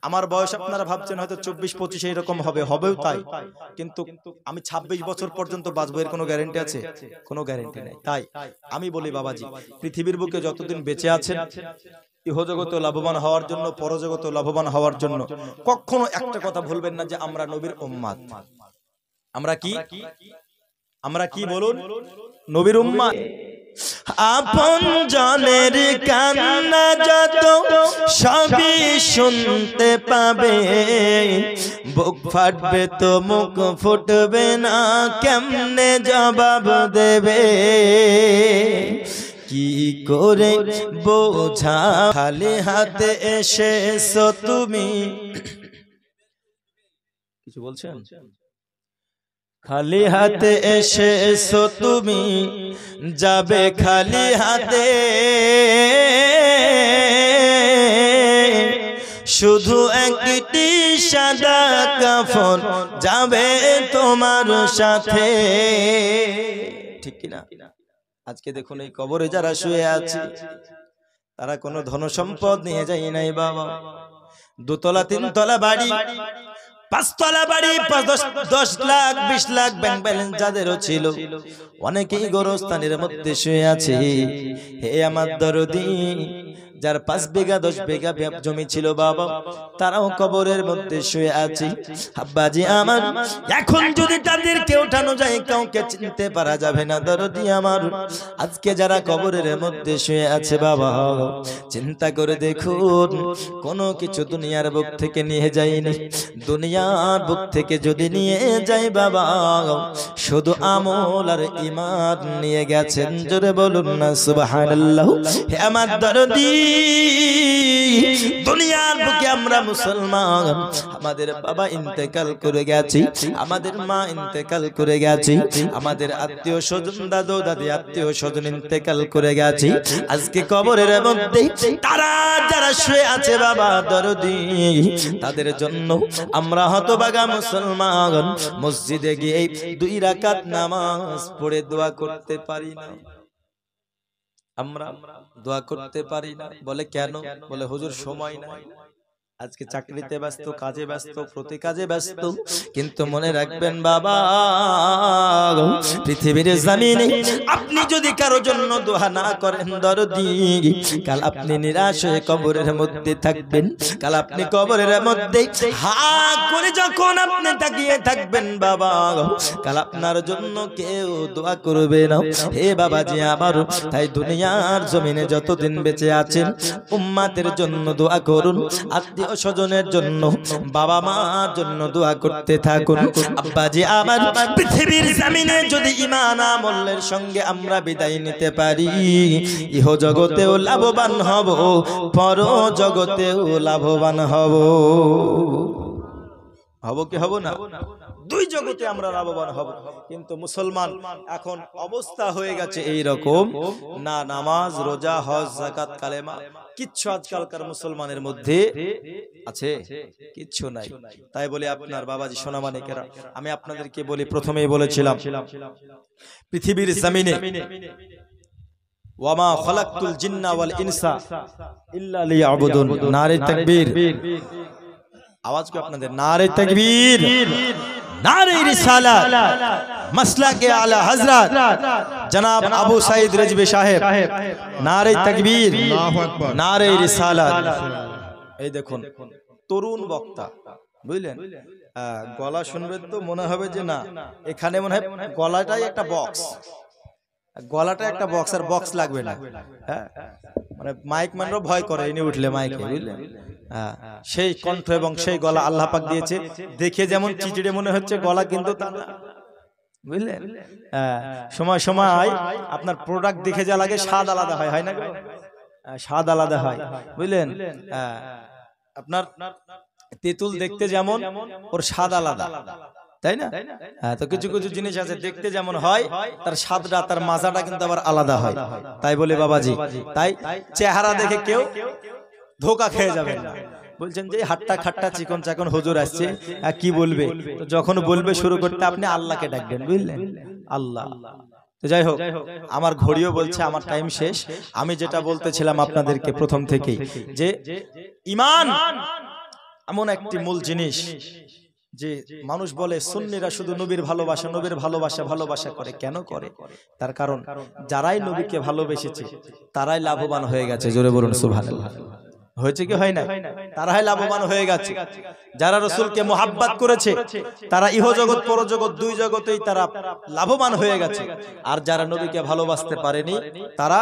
Speaker 1: আমার বয়স আপনারা ভাবছেন হয়তো 24-25 এইরকম হবে, হবেও তাই, কিন্তু আমি 26 বছর পর্যন্ত বাঁচবো এর কোনো গ্যারান্টি আছে? কোনো গ্যারান্টি নেই। তাই আমি বলি বাবাজি, পৃথিবীর বুকে যতদিন বেঁচে আছেন, ইহজগতে লাভবান হওয়ার জন্য, পরজগতে লাভবান হওয়ার জন্য কখনো একটা কথা ভুলবেন না যে আমরা নবীর উম্মত। আমরা কি? আমরা কি বলুন? নবীর উম্মত। আপন জনের কান্না যত সবই শুনতে পাবে, বুক ফাটবে তো মুখ ফুটবে না, কেমনে জবাব দেবে? কি করে বোঝা খালি হাতে এসেছো তুমি? কিছু বলছেন? খালি হাতে এসেছো তুমি, যাবে খালি হাতে, শুধু একটি সাদা কাফন যাবে তোমার সাথে, ঠিক কিনা? আজকে দেখুন এই কবরে যারা শুয়ে আছে তারা কোনো ধন সম্পদ নিয়ে যায় নাই বাবা। 2 তলা 3 তলা বাড়ি, 5 তলা বাড়ি, 10 লাখ 20 লাখ ব্যাংক ব্যালেন্স যাদেরও ছিল, অনেকেই গোরস্থানের মধ্যে শুয়ে আছে। হে আমার দরদি, যার 5 বিঘা 10 বিঘা জমি ছিল বাবা, তারাও কবরের মধ্যে শুয়ে আছে। আব্বাজি আমার, এখন যদি তাদেরকে ওঠানো যায় কাউকে চিনতে পারা যাবে না। দরদি আমার, আজকে যারা কবরের মধ্যে শুয়ে আছে বাবা, চিন্তা করে দেখুন, কোনো কিছু দুনিয়ার বুক থেকে নিয়ে যায়নি। দুনিয়ার বুক থেকে যদি নিয়ে যায় বাবা, শুধু আমল আর ঈমান নিয়ে গেছেন। জোরে বলুন না সুবহানাল্লাহ। হে আমার দরদি, দুনিয়ার বুকে আমরা মুসলমান, আমাদের বাবা ইন্তেকাল করে গেছে, আমাদের মা ইন্তেকাল করে গেছে, আমাদের আত্মীয় স্বজন দাদু দাদি আত্মীয় স্বজন ইন্তেকাল করে গেছে। আজকে কবরের মধ্যে তারা যারা শুয়ে আছে বাবা দরদি, তাদের জন্য আমরা হতভাগা মুসলমান মসজিদে গিয়ে 2 রাকাত নামাজ পড়ে দোয়া করতে পারি না। আমরা দোয়া করতে পারি না। বলে কেন? বলে হুজুর সময় নাই, আজকে চাকরিতে ব্যস্ত, কাজে ব্যস্ত, প্রতি কাজে ব্যস্ত। কিন্তু মনে রাখবেন বাবা, পৃথিবীর জমিনে আপনি যদি কারো জন্য দোয়া না করেন দরদি, কাল আপনি নিরাশ হয়ে কবরের মধ্যে থাকবেন। কাল আপনি কবরের মধ্যে হা করে যখন আপনি তাকিয়ে থাকবেন বাবা, কাল আপনার জন্য কেউ দোয়া করবে না। হে বাবাজি আমার, তাই দুনিয়ার জমিনে যতদিন বেঁচে আছেন উম্মাতের জন্য দোয়া করুন, আত্মীয় স্বজনের জন্য, বাবা মার জন্য দোয়া করতে থাকুন। আব্বাজি আমার, পৃথিবীর জমিনে যদি ঈমান আমলের সঙ্গে আমরা বিদায় নিতে পারি, ইহ জগতেও লাভবান হব, পর জগতেও লাভবান হব। হব কি হব না? 2 জগতে আমরা লাভবান হব। কিন্তু মুসলমান এখন অবস্থা হয়ে গেছে এই রকম, না নামাজ রোজা হজ যাকাত কালেমা কিচ্ছু আজকালকার মুসলমানের মধ্যে আছে, কিচ্ছু নাই। তাই বলে আপনার বাবাজি সোনামানিকেরা, আমি আপনাদেরকে বলি, প্রথমেই বলেছিলাম পৃথিবীর জমিনে ওয়ামা খালাকতুল জিন্না ওয়াল ইনসা ইল্লা লিয়াবুদুন। নারে তাকবীর। আওয়াজ কি আপনাদের? নারে তাকবীর, নারে রিসালাত, মাসলাকে আলা হযরত জনাব আবু সাঈদ রিজভী সাহেব। নারে তাকবীর, নারে রিসালাত। এই দেখুন তরুণ বক্তা, বুঝলেন? গলা শুনবেন তো মনে হবে যে না, এখানে মনে হয় গলাটাই একটা বক্স, গলাটা একটা বক্স, আর বক্স লাগবে না। হ্যাঁ, মানে মাইক ম্যানরা ভয় করে ইনি উঠলে মাইকে, বুঝলেন? হ্যাঁ, সেই কণ্ঠ এবং সেই গলা আল্লাহ পাক দিয়েছে। দেখে যেমন চিচিড়ে মনে হচ্ছে, গলা কিন্তু তা না, বুঝলেন? সময় সময় আপনার প্রোডাক্ট দেখে যা লাগে স্বাদ আলাদা হয়, হয় না? স্বাদ আলাদা হয়, বুঝলেন? আপনার তেঁতুল দেখতে যেমন, ওর স্বাদ আলাদা, তাই না? হ্যাঁ, তো কিছু কিছু জিনিস আছে দেখতে যেমন হয়, তার স্বাদটা, তার মাজাটা কিন্তু আবার আলাদা হয়। তাই বলে বাবাজি, তাই চেহারা দেখে কেউ ধোকা খেয়ে যাবে না। বলছেন যে হাট্টা খাট্টা চিকন চাকন হুজুর আসছে, কি বলবে? তো যখন বলবে শুরু করতে আপনি আল্লাহকে ডাকবেন, বুঝলেন? আল্লাহ। তো যাই হোক, আমার ঘড়িও বলছে আমার টাইম শেষ। আমি যেটা বলতেছিলাম আপনাদেরকে প্রথম থেকেই, যে ঈমান এমন একটি মূল জিনিস যে মানুষ বলে সুন্নিরা শুধু নবীর ভালোবাসা, নবীর ভালোবাসা ভালোবাসা করে। কেন করে? তার কারণ যারাই নবীকে ভালোবেসেছে তারাই লাভবান হয়ে গেছে। জোরে বলুন সুবহানাল্লাহ। হয়েছে কি হয় না? তারাই লাভবান হয়ে গেছে। যারা রাসূলকে মুহাব্বত করেছে তারা ইহজগৎ পরজগৎ 2 জগতেই তারা লাভবান হয়ে গেছে। আর যারা নবীকে ভালোবাসতে পারেনি তারা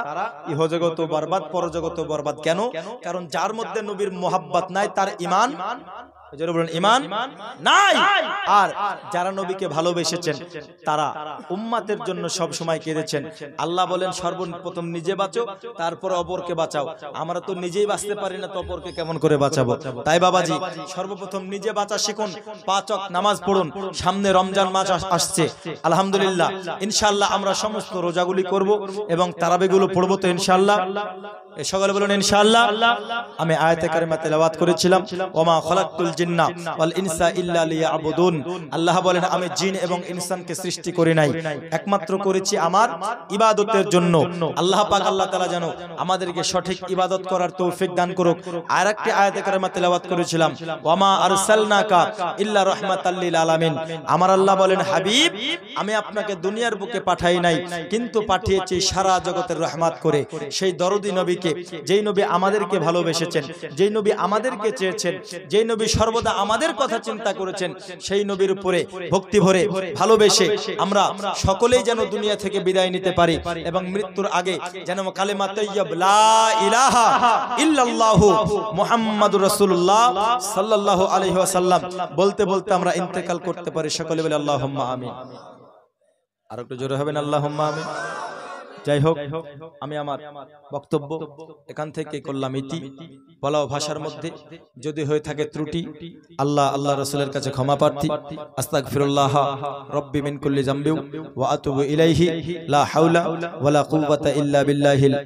Speaker 1: ইহজগতও বরবাদ, পরজগতও বরবাদ। কেন? কারণ যার মধ্যে নবীর মুহাব্বত নাই তার ঈমান, যারা বলেন ঈমান নাই। আর যারা নবীকে ভালোবেসেছেন তারা উম্মতের জন্য সব সময় কেঁদেছেন। আল্লাহ বলেন সর্বপ্রথম নিজে বাঁচো, তারপর অপরকে বাঁচাও। আমরা তো নিজেই বাঁচতে পারি না, তো অপরকে কেমন করে বাঁচাবো? তাই বাবাজি সর্বপ্রথম নিজে বাঁচা শিখুন, 5 ওয়াক্ত নামাজ পড়ুন। সামনে রমজান মাস আসছে, আলহামদুলিল্লাহ ইনশাআল্লাহ আমরা সমস্ত রোজাগুলি করব এবং তারাবিগুলো পড়বো তো ইনশাআল্লাহ। সকলে বলুন ইনশাআল্লাহ। আমি আয়াতে কারিমা তেলাওয়াত করেছিলাম, ওমা খালাকতুল জিন্না ওয়াল ইনসা ইল্লা লিয়াবুদুন। আল্লাহ বলেন আমি জিন এবং ইনসানকে সৃষ্টি করি নাই, একমাত্র করেছি আমার ইবাদতের জন্য। আল্লাহ পাক আল্লাহ তাআলা যেন আমাদেরকে সঠিক ইবাদত করার তৌফিক দান করুক। আরেকটি আয়াতে কারিমা তেলাওয়াত করেছিলাম, ওয়ামা আরসালনাকা ইল্লা রাহমাতাল লিল আলামিন। আমার আল্লাহ বলেন হাবিব আমি আপনাকে দুনিয়ার বুকে পাঠাই নাই, কিন্তু পাঠিয়েছি সারা জগতের রহমত করে। সেই দরদি নবীকে, যেই নবী আমাদেরকে ভালোবেসেছেন, যেই নবী আমাদেরকে চেয়েছেন, যেই নবী সর্বদা আমাদের কথা চিন্তা করেছেন, সেই নবীর উপরে ভক্তি ভরে ভালোবেসে আমরা সকলেই যেন দুনিয়া থেকে বিদায় নিতে পারি এবং মৃত্যুর আগে যেন কালেমা তাইয়্যিব লা ইলাহা ইল্লাল্লাহু মুহাম্মাদুর রাসূলুল্লাহ সাল্লাল্লাহু আলাইহি ওয়াসাল্লাম বলতে বলতে আমরা ইন্তেকাল করতে পারি। সকলে বলে আল্লাহুম্মা আমিন। আর একটু জোরে হবেন আল্লাহুম্মা আমিন। যাই হোক, আমি আমার বক্তব্য এখান থেকে করলাম ইতি। বলা ভাষার মধ্যে যদি হয়ে থাকে ত্রুটি, আল্লাহ রাসূলের কাছে ক্ষমা প্রার্থী। আস্তাগফিরুল্লাহ রব্বি মিন কুল্লি যামবি ওয়া আতুবু ইলাইহি লা হাওলা ওয়ালা কুওয়াতা ইল্লা বিল্লাহিল